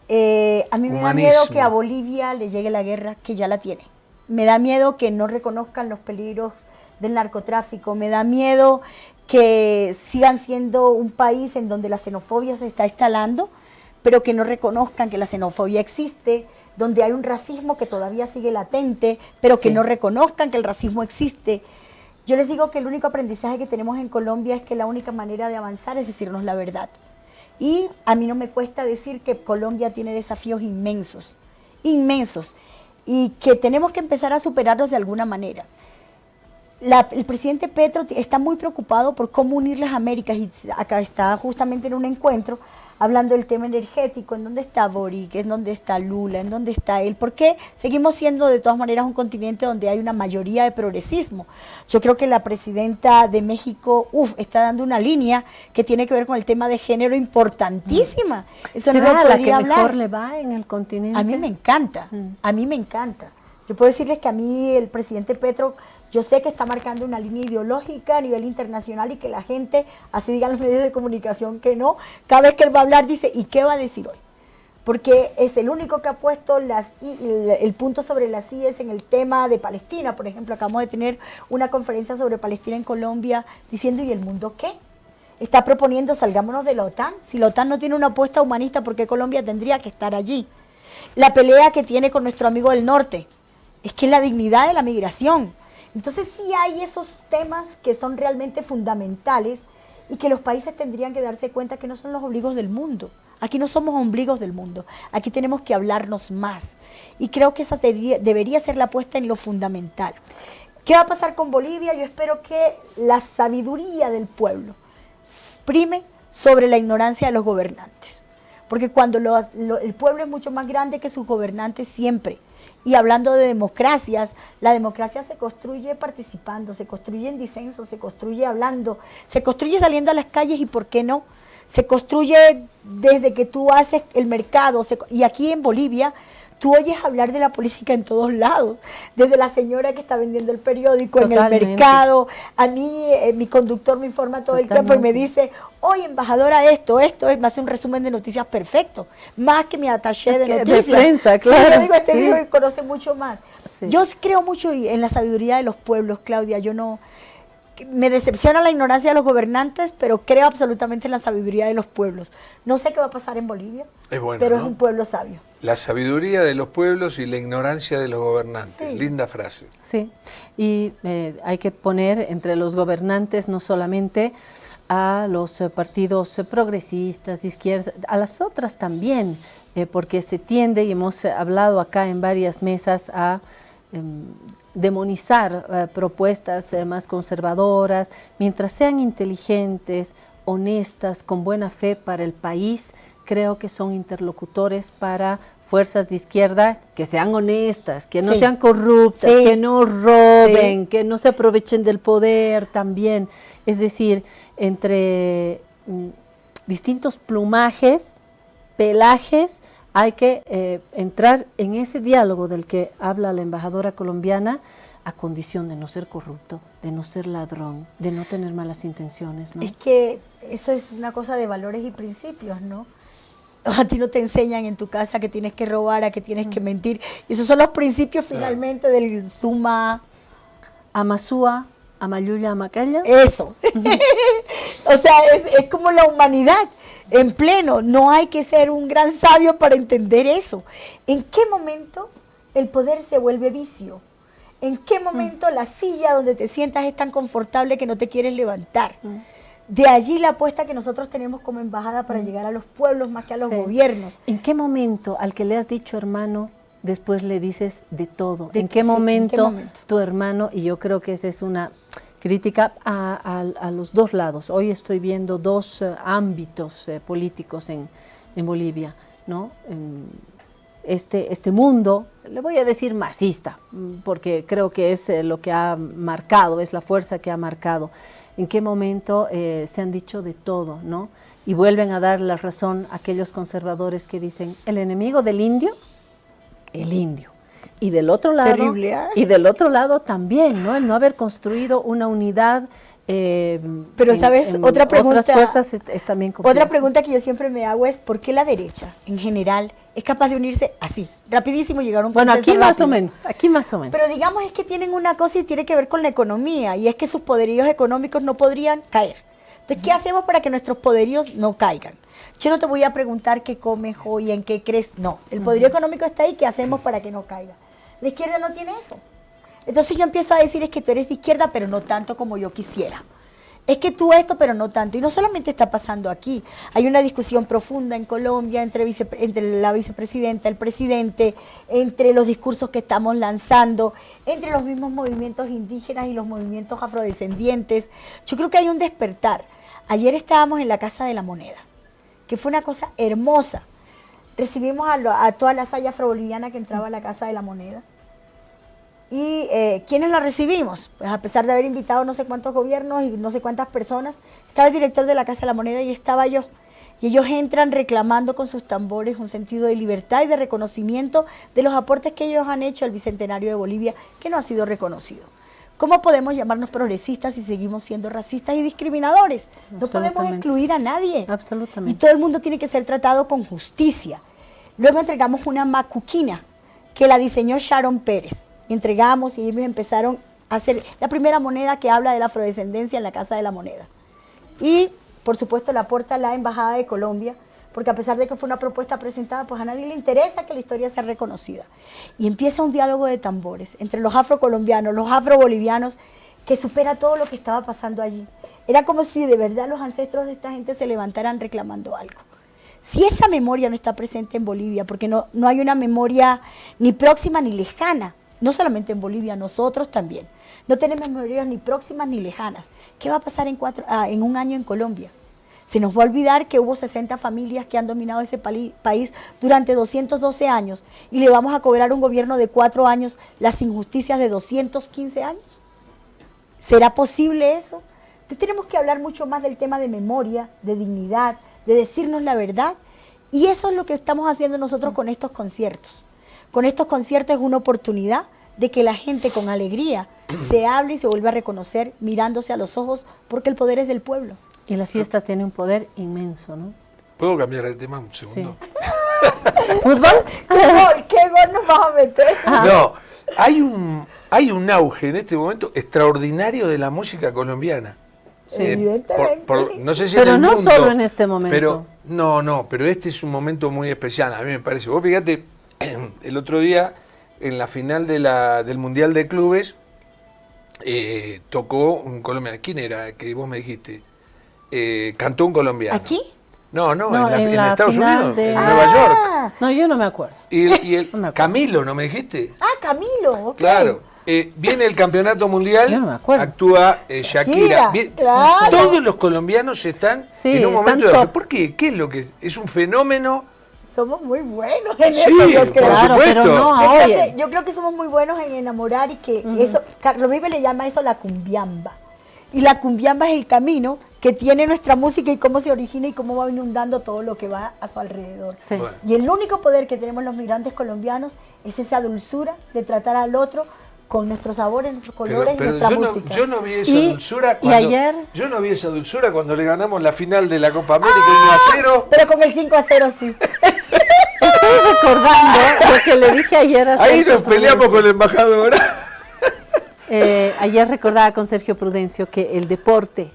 A mí me da miedo que a Bolivia le llegue la guerra, que ya la tiene. Me da miedo que no reconozcan los peligros del narcotráfico. Me da miedo que sigan siendo un país en donde la xenofobia se está instalando, pero que no reconozcan que la xenofobia existe, donde hay un racismo que todavía sigue latente, pero que no reconozcan que el racismo existe. Yo les digo que el único aprendizaje que tenemos en Colombia es que la única manera de avanzar es decirnos la verdad. Y a mí no me cuesta decir que Colombia tiene desafíos inmensos, inmensos, y que tenemos que empezar a superarlos de alguna manera. el presidente Petro está muy preocupado por cómo unir las Américas y acá está justamente en un encuentro hablando del tema energético, en dónde está Boric, en dónde está Lula, en dónde está él, porque seguimos siendo de todas maneras un continente donde hay una mayoría de progresismo. Yo creo que la presidenta de México, está dando una línea que tiene que ver con el tema de género importantísima. Eso no lo ¿Será la que hablar. mejor le va en el continente? A mí me encanta, a mí me encanta. Yo puedo decirles que a mí el presidente Petro, yo sé que está marcando una línea ideológica a nivel internacional y que la gente, así digan los medios de comunicación que no, cada vez que él va a hablar dice, ¿y qué va a decir hoy? Porque es el único que ha puesto el punto sobre las IES en el tema de Palestina. Por ejemplo, acabamos de tener una conferencia sobre Palestina en Colombia diciendo, ¿y el mundo qué? Está proponiendo, salgámonos de la OTAN. Si la OTAN no tiene una apuesta humanista, ¿por qué Colombia tendría que estar allí? La pelea que tiene con nuestro amigo del norte, es que es la dignidad de la migración. Entonces sí hay esos temas que son realmente fundamentales y que los países tendrían que darse cuenta que no son los ombligos del mundo. Aquí no somos ombligos del mundo, aquí tenemos que hablarnos más. Y creo que esa debería ser la apuesta en lo fundamental. ¿Qué va a pasar con Bolivia? Yo espero que la sabiduría del pueblo prime sobre la ignorancia de los gobernantes. Porque cuando el pueblo es mucho más grande que sus gobernantes siempre. Y hablando de democracias, la democracia se construye participando, se construye en disenso, se construye hablando, se construye saliendo a las calles y ¿por qué no? Se construye desde que tú haces el mercado. Y aquí en Bolivia tú oyes hablar de la política en todos lados, desde la señora que está vendiendo el periódico Totalmente. En el mercado. A mí mi conductor me informa todo Totalmente. El tiempo y me dice, oye, embajadora, esto es, me hace un resumen de noticias perfecto, más que mi attaché de noticias. De prensa, claro. Sí, yo digo, este hijo conoce mucho más. Sí. Yo creo mucho en la sabiduría de los pueblos, Claudia. Yo no... Me decepciona la ignorancia de los gobernantes, pero creo absolutamente en la sabiduría de los pueblos. No sé qué va a pasar en Bolivia, pero ¿no? Es un pueblo sabio. La sabiduría de los pueblos y la ignorancia de los gobernantes. Sí. Linda frase. Sí, y hay que poner entre los gobernantes no solamente a los partidos progresistas, de izquierda, a las otras también, porque se tiende, y hemos hablado acá en varias mesas, a demonizar propuestas más conservadoras, mientras sean inteligentes, honestas, con buena fe para el país, creo que son interlocutores para fuerzas de izquierda que sean honestas, que no sean corruptas, que no roben, que no se aprovechen del poder también. Es decir, entre distintos plumajes, pelajes, hay que entrar en ese diálogo del que habla la embajadora colombiana, a condición de no ser corrupto, de no ser ladrón, de no tener malas intenciones, ¿no? Es que eso es una cosa de valores y principios, ¿no? A ti no te enseñan en tu casa que tienes que robar, a que tienes que mentir. Y esos son los principios finalmente del Suma. Amasúa, Amayuya, Amacaya. Eso. O sea, es como la humanidad en pleno. No hay que ser un gran sabio para entender eso. ¿En qué momento el poder se vuelve vicio? ¿En qué momento la silla donde te sientas es tan confortable que no te quieres levantar? De allí la apuesta que nosotros tenemos como embajada para llegar a los pueblos más que a los gobiernos. ¿En qué momento al que le has dicho hermano, después le dices de todo? ¿En qué momento tu hermano? Y yo creo que esa es una crítica a los dos lados. Hoy estoy viendo dos ámbitos políticos en Bolivia, ¿no? Este mundo, le voy a decir masista, porque creo que es lo que ha marcado, es la fuerza que ha marcado. ¿En qué momento se han dicho de todo, ¿no? Y vuelven a dar la razón a aquellos conservadores que dicen, el enemigo del indio, el indio. Y del otro lado, terrible, ¿eh? Y del otro lado también, ¿no? El no haber construido una unidad. Pero sabes, otra pregunta, otras fuerzas es también compleja. Otra pregunta que yo siempre me hago es ¿por qué la derecha en general es capaz de unirse así, rapidísimo, llegar a un consenso aquí más o menos, aquí más o menos. Pero digamos es que tienen una cosa y tiene que ver con la economía, y es que sus poderíos económicos no podrían caer. Entonces, ¿qué hacemos para que nuestros poderíos no caigan? Yo no te voy a preguntar qué comes hoy, en qué crees, no. El poderío económico está ahí, ¿qué hacemos para que no caiga? La izquierda no tiene eso. Entonces yo empiezo a decir es que tú eres de izquierda, pero no tanto como yo quisiera. es que tú esto, pero no tanto. Y no solamente está pasando aquí. Hay una discusión profunda en Colombia entre la vicepresidenta, el presidente, entre los discursos que estamos lanzando, entre los mismos movimientos indígenas y los movimientos afrodescendientes. Yo creo que hay un despertar. Ayer estábamos en la Casa de la Moneda, que fue una cosa hermosa. Recibimos a toda la saya afroboliviana que entraba a la Casa de la Moneda. ¿Y quiénes la recibimos? Pues a pesar de haber invitado no sé cuántos gobiernos y no sé cuántas personas, estaba el director de la Casa de la Moneda y estaba yo. Y ellos entran reclamando con sus tambores un sentido de libertad y de reconocimiento de los aportes que ellos han hecho al Bicentenario de Bolivia, que no ha sido reconocido. ¿Cómo podemos llamarnos progresistas si seguimos siendo racistas y discriminadores? No podemos excluir a nadie. Absolutamente. Y todo el mundo tiene que ser tratado con justicia. Luego entregamos una macuquina que la diseñó Sharon Pérez. Entregamos y ellos empezaron a hacer la primera moneda que habla de la afrodescendencia en la Casa de la Moneda. Y, por supuesto, la aporta la Embajada de Colombia, porque a pesar de que fue una propuesta presentada, pues a nadie le interesa que la historia sea reconocida. Y empieza un diálogo de tambores entre los afrocolombianos, los afrobolivianos, que supera todo lo que estaba pasando allí. Era como si de verdad los ancestros de esta gente se levantaran reclamando algo. Si esa memoria no está presente en Bolivia, porque no hay una memoria ni próxima ni lejana, no solamente en Bolivia, nosotros también. No tenemos memorias ni próximas ni lejanas. ¿Qué va a pasar en un año en Colombia? Se nos va a olvidar que hubo 60 familias que han dominado ese país durante 212 años y le vamos a cobrar a un gobierno de 4 años las injusticias de 215 años. ¿Será posible eso? Entonces tenemos que hablar mucho más del tema de memoria, de dignidad, de decirnos la verdad. Y eso es lo que estamos haciendo nosotros con estos conciertos. Con estos conciertos es una oportunidad de que la gente con alegría se hable y se vuelva a reconocer mirándose a los ojos, porque el poder es del pueblo. Y la fiesta tiene un poder inmenso, ¿no? ¿Puedo cambiar de tema un segundo? Sí. ¿Fútbol? ¿Qué gol nos vas a meter? No, hay un auge en este momento extraordinario de la música colombiana. Sí. Evidentemente. No sé si pero en el no mundo, solo en este momento. Pero pero este es un momento muy especial, a mí me parece. Vos fíjate, el otro día, en la final del Mundial de Clubes, tocó un colombiano. ¿Quién era que vos me dijiste? Cantó un colombiano. ¿Aquí? No, en en Estados Unidos, de... en Nueva York. No, yo no me acuerdo. Y No me acuerdo. Camilo, ¿no me dijiste? Camilo, ok. Claro. Viene el campeonato mundial, Yo no me acuerdo. actúa Shakira. Claro. Todos los colombianos están Sí, en un momento están de... top. ¿Por qué? ¿Qué es lo que es un fenómeno? Somos muy buenos en Sí, eso, yo creo. por Claro, supuesto. pero no hoy. Yo creo que somos muy buenos en enamorar y que eso, Carlos Vive le llama eso la cumbiamba. Y la cumbiamba es el camino que tiene nuestra música y cómo se origina y cómo va inundando todo lo que va a su alrededor. Sí. Bueno. Y el único poder que tenemos los migrantes colombianos es esa dulzura de tratar al otro con nuestros sabores, nuestros colores y nuestra música. Yo no vi esa Y- dulzura y ayer- Yo no vi esa dulzura cuando le ganamos la final de la Copa América 1-0. Pero con el 5-0 sí. Estoy recordando lo que le dije ayer a Ahí Sergio nos peleamos Prudencio. con la embajadora. Ayer recordaba con Sergio Prudencio que el deporte,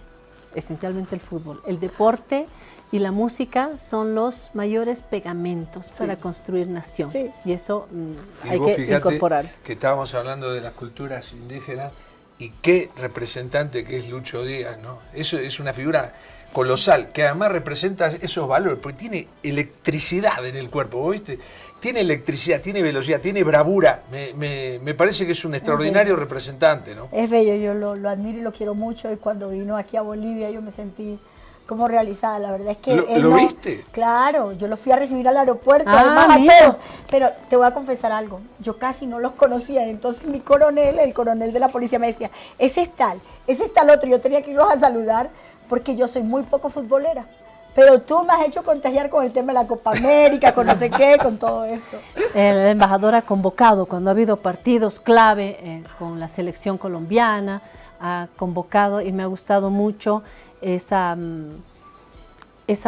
esencialmente el fútbol, el deporte y la música son los mayores pegamentos para construir nación. Sí. Y eso Y hay vos que fijate incorporar. que estábamos hablando de las culturas indígenas y qué representante que es Lucho Díaz, ¿no? Eso es una figura colosal, que además representa esos valores, porque tiene electricidad en el cuerpo, ¿vos viste? Tiene electricidad, tiene velocidad, tiene bravura. Me parece que es un extraordinario representante, ¿no? Es bello, yo lo admiro y lo quiero mucho. Y cuando vino aquí a Bolivia yo me sentí como realizada. La verdad es que ¿Lo viste? Claro, yo lo fui a recibir al aeropuerto, Ah, además mira. a todos. Pero te voy a confesar algo, yo casi no los conocía. Entonces mi coronel, el coronel de la policía me decía, ese es tal otro. Yo tenía que irlos a saludar porque yo soy muy poco futbolera. Pero tú me has hecho contagiar con el tema de la Copa América, con no sé qué, con todo esto. El embajador ha convocado cuando ha habido partidos clave con la selección colombiana, ha convocado y me ha gustado mucho esa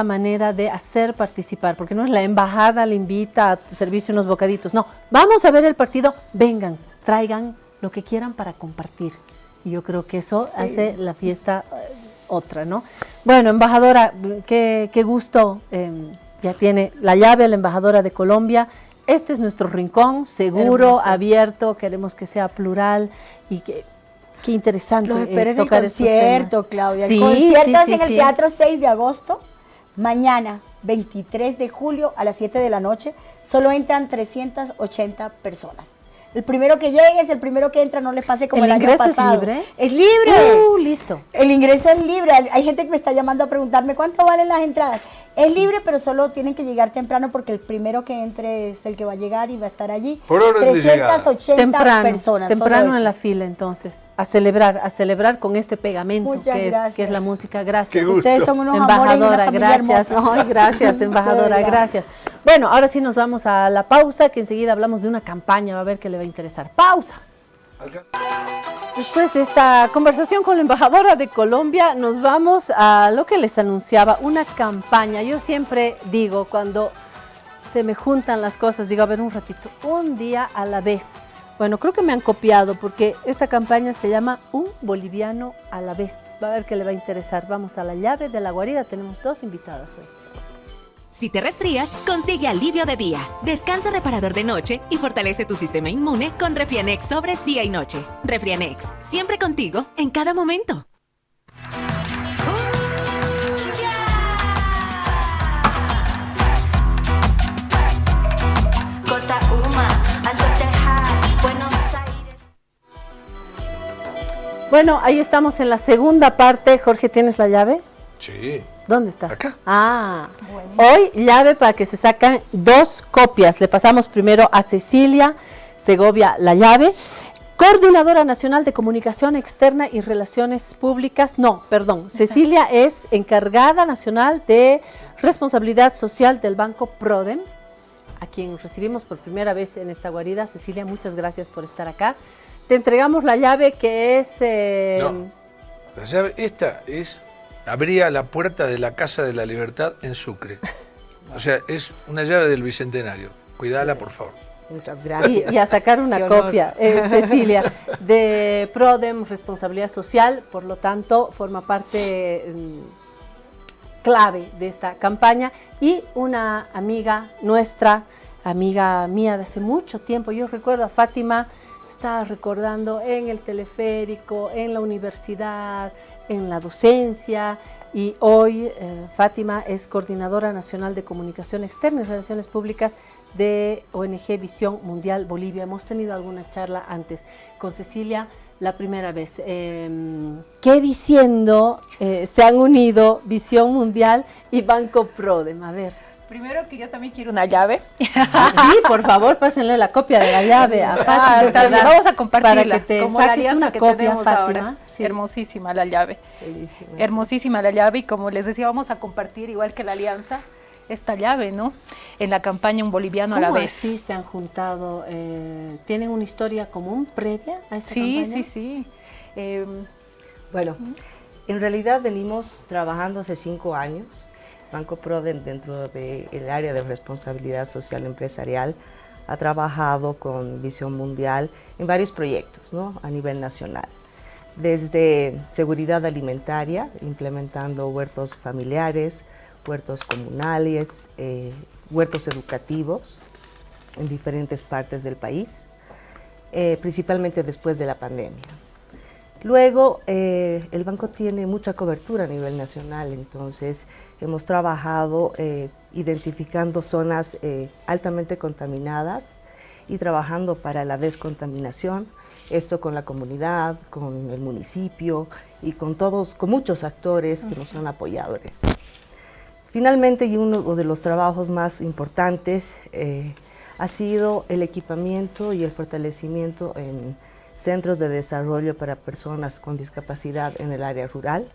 manera de hacer participar, porque no es la embajada le invita a servirse unos bocaditos, no, vamos a ver el partido, vengan, traigan lo que quieran para compartir. Y yo creo que eso hace la fiesta otra, ¿no? Bueno, embajadora, qué gusto, ya tiene la llave a la embajadora de Colombia. Este es nuestro rincón, seguro, Hermoso. abierto, queremos que sea plural y que Qué interesante. Los espero en el tocar estos concierto, temas. Claudia. Sí, El concierto es sí, en el sí. Teatro 6 de agosto, mañana, 23 de julio a las 7 de la noche. Solo entran 380 personas. El primero que llegue es el primero que entra, no les pase como el año pasado. ¿El ingreso es libre? ¡Es libre! Listo. El ingreso es libre. Hay gente que me está llamando a preguntarme cuánto valen las entradas. Es libre, pero solo tienen que llegar temprano porque el primero que entre es el que va a llegar y va a estar allí. Por orden de llegada. 380 personas. Temprano en la fila, entonces. A celebrar con este pegamento Muchas gracias. que es la música. Gracias. Qué gusto. Ustedes son unos amores y una Embajadora, familia gracias. hermosa. Ay, gracias, embajadora, De verdad. gracias. Bueno, ahora sí nos vamos a la pausa, que enseguida hablamos de una campaña, va a ver qué le va a interesar. ¡Pausa! Después de esta conversación con la embajadora de Colombia, nos vamos a lo que les anunciaba, una campaña. Yo siempre digo, cuando se me juntan las cosas, digo, a ver un ratito, un día a la vez. Bueno, creo que me han copiado porque esta campaña se llama Un Boliviano a la Vez. Va a ver qué le va a interesar. Vamos a la llave de la guarida, tenemos 2 invitadas hoy. Si te resfrías, consigue alivio de día, descanso reparador de noche y fortalece tu sistema inmune con Refrianex sobres día y noche. Refrianex, siempre contigo, en cada momento. Bueno, ahí estamos en la segunda parte. Jorge, ¿tienes la llave? Sí. ¿Dónde está? Acá. Ah, hoy llave para que se sacan 2 copias. Le pasamos primero a Cecilia Segovia la llave, Coordinadora Nacional de Comunicación Externa y Relaciones Públicas. No, perdón, Cecilia es encargada nacional de responsabilidad social del Banco Prodem, a quien recibimos por primera vez en esta guarida. Cecilia, muchas gracias por estar acá. Te entregamos la llave que es... No, la llave, esta abría la puerta de la Casa de la Libertad en Sucre. O sea, es una llave del Bicentenario. Cuidala, por favor. Muchas gracias. Y a sacar una copia, Cecilia, de Prodem, Responsabilidad Social, por lo tanto, forma parte clave de esta campaña, y una amiga nuestra, amiga mía de hace mucho tiempo. Yo recuerdo a Fátima, estaba recordando en el teleférico, en la universidad, en la docencia, y hoy Fátima es Coordinadora Nacional de Comunicación Externa y Relaciones Públicas de ONG Visión Mundial Bolivia. Hemos tenido alguna charla antes con Cecilia, la primera vez. ¿Qué diciendo se han unido Visión Mundial y Banco Prodem? A ver. Primero que yo también quiero una llave. Sí, por favor, pásenle la copia de la llave a Fátima. Está bien, vamos a compartirla. Para que te como la saques alianza una que copia, tenemos Fátima. ahora. Sí. Hermosísima la llave. Bellísima. Hermosísima la llave, y como les decía, vamos a compartir, igual que la alianza, esta llave, ¿no? En la campaña Un Boliviano a la Vez. ¿Cómo así se han juntado? ¿Tienen una historia común previa a esta Sí, campaña? sí. Bueno, en realidad venimos trabajando hace 5 años. Banco Prodem, dentro del área de responsabilidad social empresarial, ha trabajado con Visión Mundial en varios proyectos, ¿no? A nivel nacional. Desde seguridad alimentaria, implementando huertos familiares, huertos comunales, huertos educativos en diferentes partes del país, principalmente después de la pandemia. Luego, el banco tiene mucha cobertura a nivel nacional, entonces hemos trabajado identificando zonas altamente contaminadas y trabajando para la descontaminación, esto con la comunidad, con el municipio y con muchos actores que nos han apoyado en eso. Finalmente, y uno de los trabajos más importantes ha sido el equipamiento y el fortalecimiento en centros de desarrollo para personas con discapacidad en el área rural,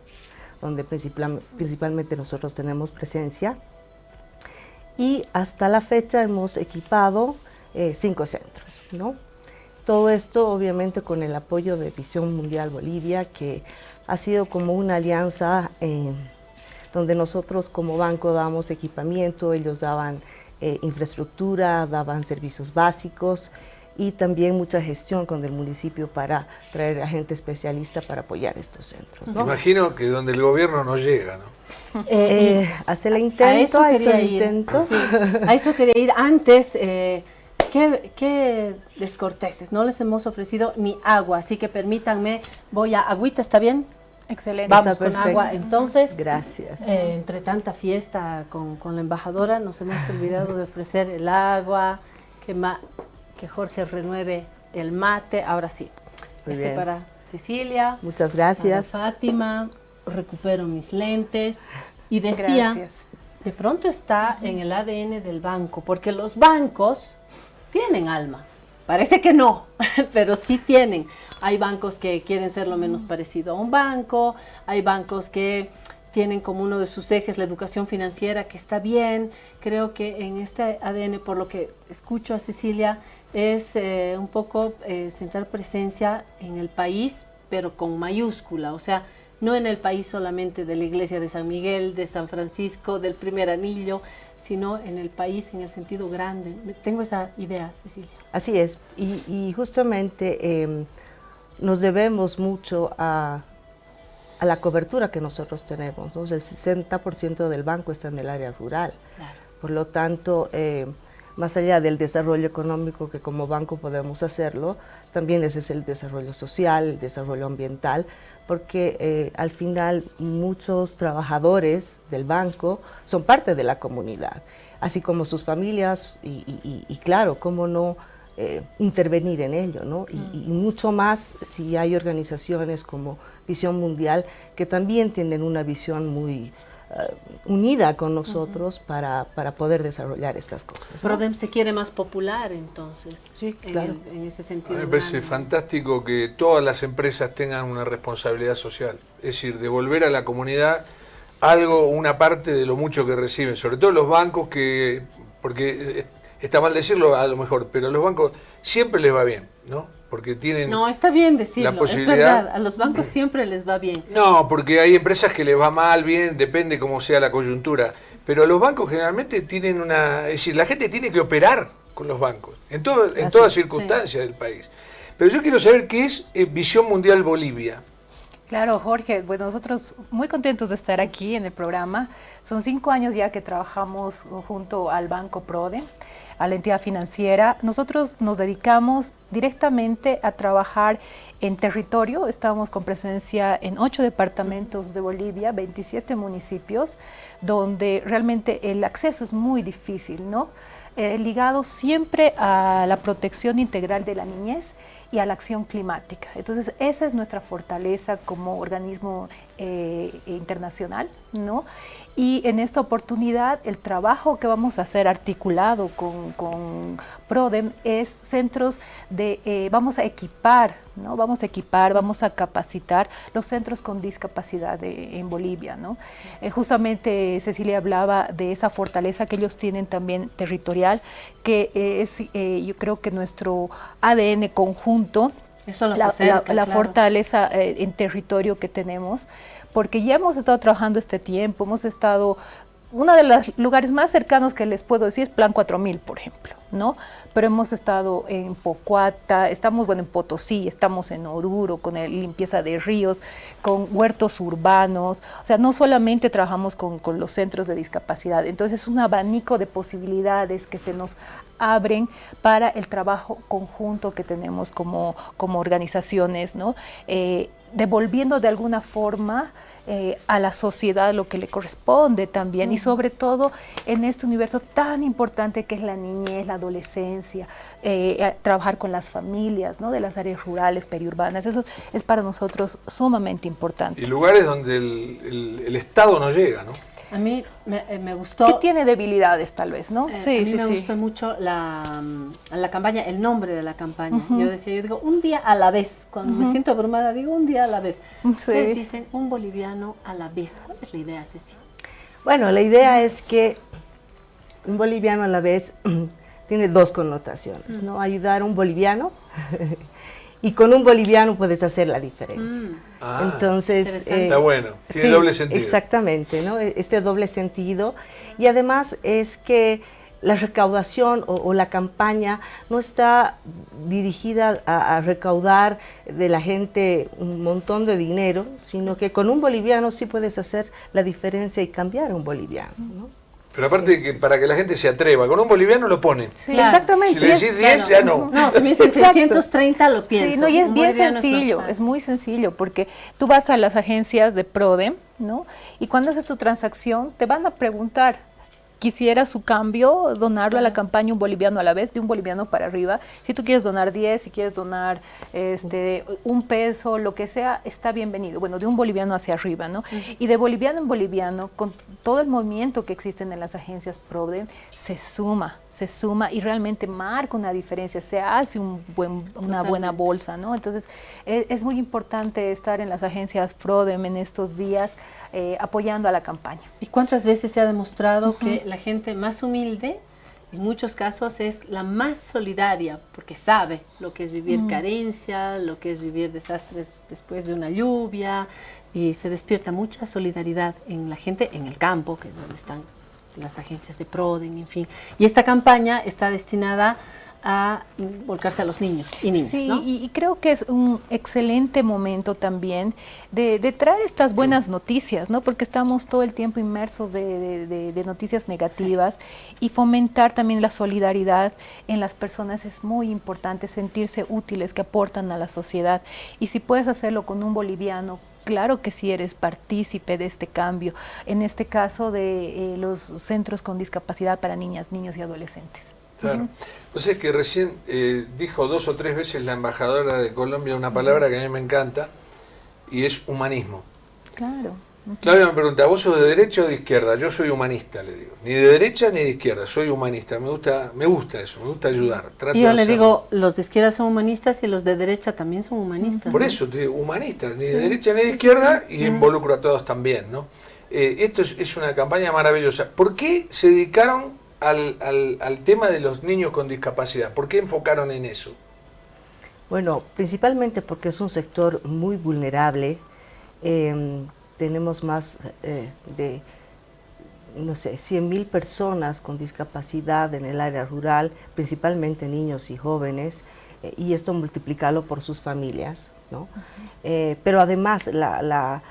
donde principalmente nosotros tenemos presencia. Y hasta la fecha hemos equipado 5 centros, ¿no? Todo esto obviamente con el apoyo de Visión Mundial Bolivia, que ha sido como una alianza donde nosotros como banco damos equipamiento, ellos daban infraestructura, daban servicios básicos y también mucha gestión con el municipio para traer a gente especialista para apoyar estos centros, ¿no? Imagino que donde el gobierno no llega, ¿no? Hace el intento, ha hecho el intento. Sí, a eso quería ir antes. qué descorteses, no les hemos ofrecido ni agua, así que permítanme, voy a agüita, ¿está bien? Excelente. Vamos con agua, entonces. Gracias. Entre tanta fiesta con la embajadora, nos hemos olvidado de ofrecer el agua, que Jorge renueve el mate, ahora sí. Muy bien. Para Cecilia. Muchas gracias. Para Fátima, recupero mis lentes y decía, Gracias. de pronto está en el ADN del banco, porque los bancos tienen alma. Parece que no, pero sí tienen. Hay bancos que quieren ser lo menos parecido a un banco, hay bancos que tienen como uno de sus ejes la educación financiera, que está bien. Creo que en este ADN, por lo que escucho a Cecilia, es un poco sentar presencia en el país, pero con mayúscula, o sea, no en el país solamente de la iglesia de San Miguel, de San Francisco, del Primer Anillo, sino en el país en el sentido grande. Tengo esa idea, Cecilia. Así es, y justamente nos debemos mucho a la cobertura que nosotros tenemos, ¿no? El 60% del banco está en el área rural. Claro. Por lo tanto, más allá del desarrollo económico que como banco podemos hacerlo, también ese es el desarrollo social, el desarrollo ambiental, porque al final muchos trabajadores del banco son parte de la comunidad, así como sus familias y claro, cómo no intervenir en ello, ¿no? Y mucho más si hay organizaciones como Visión Mundial que también tienen una visión muy unida con nosotros para poder desarrollar estas cosas, ¿no? PRODEM se quiere más popular, entonces, sí, claro. en ese sentido. Me parece fantástico que todas las empresas tengan una responsabilidad social, es decir, devolver a la comunidad algo, una parte de lo mucho que reciben, sobre todo los bancos que, porque está mal decirlo a lo mejor, pero a los bancos siempre les va bien, ¿no? Porque tienen... No, está bien decirlo, la posibilidad, es verdad, a los bancos siempre les va bien. No, porque hay empresas que les va mal, bien, depende cómo sea la coyuntura, pero los bancos generalmente tienen una... Es decir, la gente tiene que operar con los bancos, en todas circunstancias del país. Pero yo quiero saber qué es Visión Mundial Bolivia. Claro, Jorge, bueno, nosotros muy contentos de estar aquí en el programa. Son 5 años ya que trabajamos junto al Banco PRODEM, a la entidad financiera. Nosotros nos dedicamos directamente a trabajar en territorio. Estamos con presencia en 8 departamentos de Bolivia, 27 municipios, donde realmente el acceso es muy difícil, ¿no? Ligado siempre a la protección integral de la niñez y a la acción climática. Entonces, esa es nuestra fortaleza como organismo internacional, ¿no? Y en esta oportunidad, el trabajo que vamos a hacer articulado con PRODEM es centros de, vamos a equipar, ¿no? Vamos a capacitar los centros con discapacidad en Bolivia, ¿no? Justamente Cecilia hablaba de esa fortaleza que ellos tienen también territorial, que es, yo creo que nuestro ADN conjunto, eso la claro. Fortaleza en territorio que tenemos, porque ya hemos estado trabajando este tiempo, hemos estado, uno de los lugares más cercanos que les puedo decir es Plan 4000, por ejemplo, ¿no? Pero hemos estado en Pocuata, estamos, bueno, en Potosí, estamos en Oruro, con limpieza de ríos, con huertos urbanos, o sea, no solamente trabajamos con los centros de discapacidad, entonces es un abanico de posibilidades que se nos abren para el trabajo conjunto que tenemos como organizaciones, ¿no? Devolviendo de alguna forma a la sociedad lo que le corresponde también, y sobre todo en este universo tan importante que es la niñez, la adolescencia, trabajar con las familias, ¿no? De las áreas rurales, periurbanas, eso es para nosotros sumamente importante. Y lugares donde el Estado no llega, ¿no? A mí me gustó... Que tiene debilidades tal vez, ¿no? Sí, a mí me gustó mucho la campaña, el nombre de la campaña. Yo digo, un día a la vez. Cuando me siento abrumada, digo, un día a la vez. Ustedes dicen, un boliviano a la vez. ¿Cuál es la idea, Ceci? Bueno, la idea es que un boliviano a la vez tiene 2 connotaciones, ¿no? Ayudar a un boliviano y con un boliviano puedes hacer la diferencia. Entonces, está bueno, tiene doble sentido. Exactamente, ¿no? Este doble sentido. Y además es que la recaudación o la campaña no está dirigida a recaudar de la gente un montón de dinero, sino que con un boliviano sí puedes hacer la diferencia y cambiar a un boliviano, ¿no? Pero aparte, que para que la gente se atreva, con un boliviano lo ponen. Sí. Claro. Exactamente. Si le decís 10, ya no. No, si me dicen 630 lo pienso. Sí, no, y es Un bien boliviano sencillo, más es muy sencillo, porque tú vas a las agencias de PRODEM, ¿no? Y cuando haces tu transacción, te van a preguntar, quisiera su cambio, donarlo a la campaña un boliviano a la vez, de un boliviano para arriba. Si tú quieres donar 10, si quieres donar un peso, lo que sea, está bienvenido. Bueno, de un boliviano hacia arriba, ¿no? Y de boliviano en boliviano, con todo el movimiento que existen en las agencias PRODEM, se suma y realmente marca una diferencia, se hace una buena bolsa, ¿no? Entonces, es muy importante estar en las agencias PRODEM en estos días, apoyando a la campaña. ¿Y cuántas veces se ha demostrado que la gente más humilde, en muchos casos, es la más solidaria, porque sabe lo que es vivir carencia, lo que es vivir desastres después de una lluvia, y se despierta mucha solidaridad en la gente en el campo, que es donde están las agencias de PRODEM, en fin. Y esta campaña está destinada a volcarse a los niños y niñas, sí, ¿no? y creo que es un excelente momento también de traer estas buenas noticias, ¿no? Porque estamos todo el tiempo inmersos de noticias negativas, y fomentar también la solidaridad en las personas es muy importante, sentirse útiles, que aportan a la sociedad. Y si puedes hacerlo con un boliviano, claro que sí eres partícipe de este cambio, en este caso de los centros con discapacidad para niñas, niños y adolescentes. Claro. O sea, que recién dijo 2 o 3 veces la embajadora de Colombia una palabra que a mí me encanta, y es humanismo. Claro. Claudia me pregunta, ¿vos sos de derecha o de izquierda? Yo soy humanista, le digo. Ni de derecha ni de izquierda, soy humanista. Me gusta eso, me gusta ayudar. Y yo le digo, los de izquierda son humanistas y los de derecha también son humanistas. Por ¿no? eso te digo, humanista, ni de derecha ni de izquierda, y involucro a todos también, ¿no? Esto es una campaña maravillosa. ¿Por qué se dedicaron al tema de los niños con discapacidad? ¿Por qué enfocaron en eso? Bueno, principalmente porque es un sector muy vulnerable. Tenemos más de, no sé, 100.000 personas con discapacidad en el área rural, principalmente niños y jóvenes, y esto multiplicarlo por sus familias, ¿no? Pero además la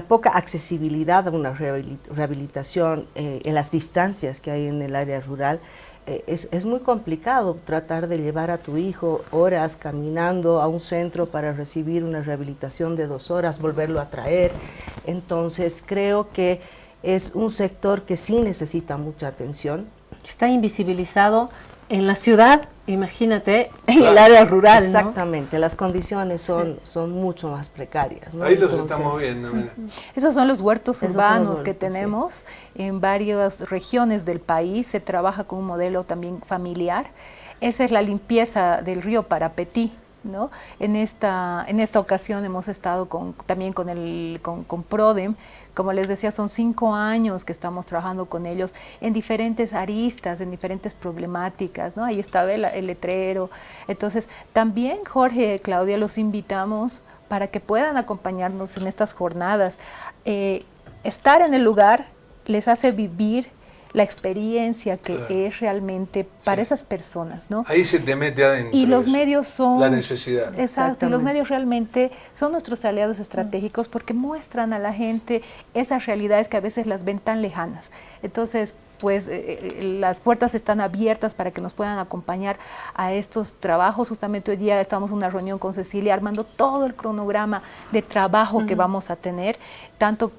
poca accesibilidad a una rehabilitación en las distancias que hay en el área rural, es muy complicado tratar de llevar a tu hijo horas caminando a un centro para recibir una rehabilitación de 2 horas, volverlo a traer. Entonces creo que es un sector que sí necesita mucha atención. Está invisibilizado en la ciudad, imagínate, en el área rural, Exactamente, ¿no? Las condiciones son mucho más precarias, ¿no? Ahí los estamos viendo, mira. Esos son los huertos urbanos que tenemos en varias regiones del país. Se trabaja con un modelo también familiar. Esa es la limpieza del río Parapetí, ¿no? En esta ocasión hemos estado también con PRODEM. Como les decía, son 5 años que estamos trabajando con ellos en diferentes aristas, en diferentes problemáticas, ¿no? Ahí estaba el letrero. Entonces, también, Jorge, Claudia, los invitamos para que puedan acompañarnos en estas jornadas. Estar en el lugar les hace vivir la experiencia que es realmente para esas personas, ¿no? Ahí se te mete adentro. Y los medios son... La necesidad. Exacto, y los medios realmente son nuestros aliados estratégicos porque muestran a la gente esas realidades que a veces las ven tan lejanas. Entonces, pues las puertas están abiertas para que nos puedan acompañar a estos trabajos. Justamente hoy día estamos en una reunión con Cecilia armando todo el cronograma de trabajo que vamos a tener, tanto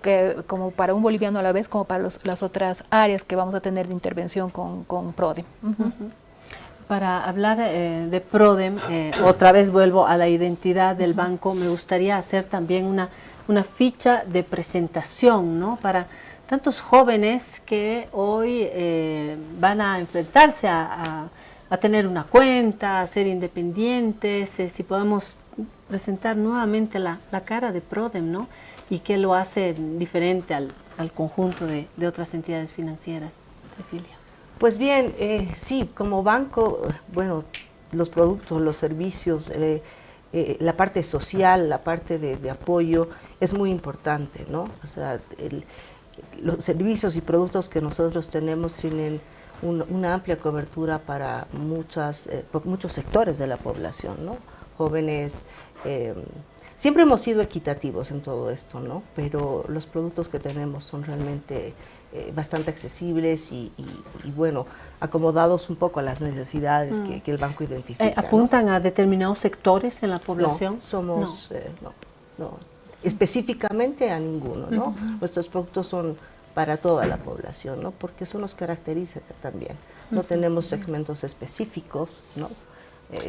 como para un boliviano a la vez, como para las otras áreas que vamos a tener de intervención con PRODEM. Para hablar de PRODEM, otra vez vuelvo a la identidad del banco, me gustaría hacer también una ficha de presentación, ¿no? Para tantos jóvenes que hoy van a enfrentarse a tener una cuenta, a ser independientes, si podemos presentar nuevamente la cara de PRODEM, ¿no? Y qué lo hace diferente al conjunto de otras entidades financieras. Cecilia. Pues bien, sí, como banco, bueno, los productos, los servicios, la parte social, la parte de apoyo es muy importante, ¿no? O sea, los servicios y productos que nosotros tenemos tienen una amplia cobertura para muchos sectores de la población, ¿no? Jóvenes, siempre hemos sido equitativos en todo esto, ¿no? Pero los productos que tenemos son realmente bastante accesibles y bueno, acomodados un poco a las necesidades que el banco identifica. ¿Apuntan a determinados sectores en la población? No, específicamente a ninguno, ¿no? Nuestros productos son para toda la población, ¿no? Porque eso nos caracteriza también. No tenemos segmentos específicos, ¿no?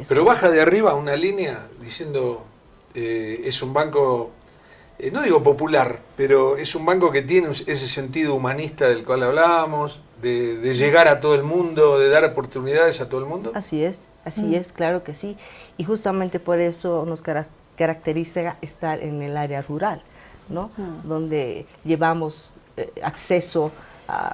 Pero baja de arriba una línea diciendo es un banco, no digo popular, pero es un banco que tiene ese sentido humanista del cual hablábamos, de llegar a todo el mundo, de dar oportunidades a todo el mundo. Así es, claro que sí. Y justamente por eso nos caracteriza estar en el área rural, ¿no? Donde llevamos acceso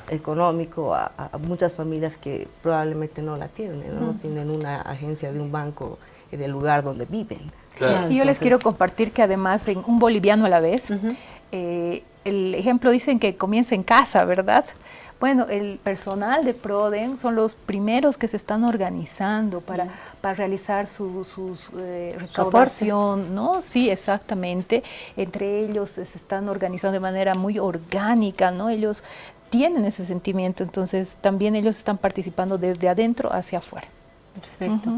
económico a muchas familias que probablemente no la tienen, no tienen una agencia de un banco en el lugar donde viven. Claro. Y yo les quiero compartir que además en Un Boliviano a la Vez, el ejemplo dicen que comienza en casa, ¿verdad? Bueno, el personal de PRODEN son los primeros que se están organizando para realizar su recaudación, ¿no? Sí, exactamente. Entre ellos se están organizando de manera muy orgánica, ¿no? Ellos tienen ese sentimiento, entonces también ellos están participando desde adentro hacia afuera. Perfecto.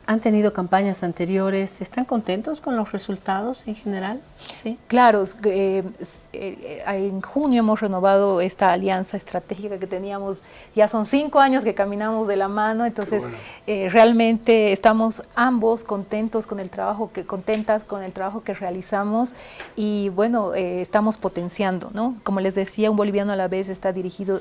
¿Han tenido campañas anteriores? ¿Están contentos con los resultados en general? Sí. Claro, en junio hemos renovado esta alianza estratégica que teníamos, ya son 5 años que caminamos de la mano, entonces realmente estamos ambos contentas con el trabajo que realizamos y bueno, estamos potenciando, ¿no? Como les decía, Un Boliviano a la Vez está dirigido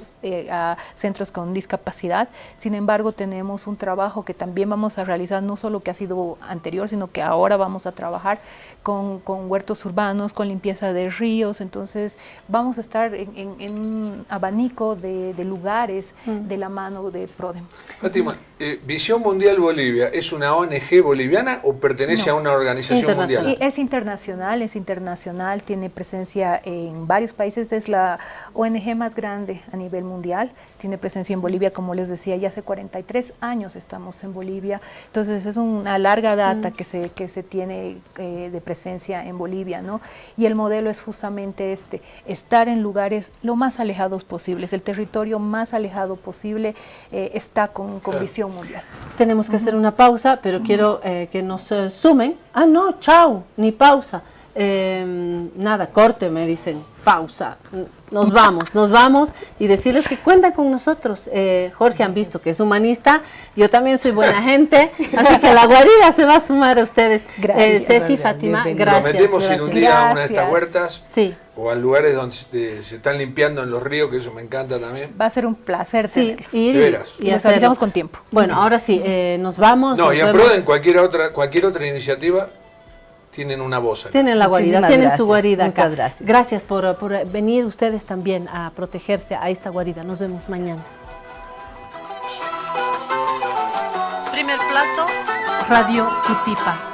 a centros con discapacidad, sin embargo tenemos un trabajo que también vamos a realizar, no solo que ha sido anterior, sino que ahora vamos a trabajar con huertos urbanos, con limpieza de ríos, entonces vamos a estar en un abanico de lugares de la mano de PRODEN. Fátima, Visión Mundial Bolivia, ¿es una ONG boliviana o pertenece a una organización mundial? Es internacional, tiene presencia en varios países, es la ONG más grande a nivel mundial, tiene presencia en Bolivia, como les decía, ya hace 43 años estamos en Bolivia, entonces es una larga data que se tiene de presencia en Bolivia, ¿no? Y el modelo es justamente estar en lugares lo más alejados posibles, el territorio más alejado posible está con Visión Mundial. Tenemos que hacer una pausa, pero quiero que nos sumen. Ah, no, chao, ni pausa. Nada, corte, me dicen, pausa. Nos vamos y decirles que cuentan con nosotros. Jorge han visto que es humanista, yo también soy buena gente, así que la guarida se va a sumar a ustedes. Gracias. Ceci, Fátima, gracias. Prometemos ir un día a una de estas huertas sí. o a lugares donde se están limpiando en los ríos, que eso me encanta también. Va a ser un placer tenerlos. Sí, de veras. Y nos avisamos con tiempo. Bueno, ahora sí, nos vamos. No, y a PRODEN cualquier otra iniciativa tienen una voz aquí. Tienen la guarida, tienen su guarida acá. Muchas gracias. Gracias por venir ustedes también a protegerse a esta guarida. Nos vemos mañana. Primer plato, Radio Cutipa.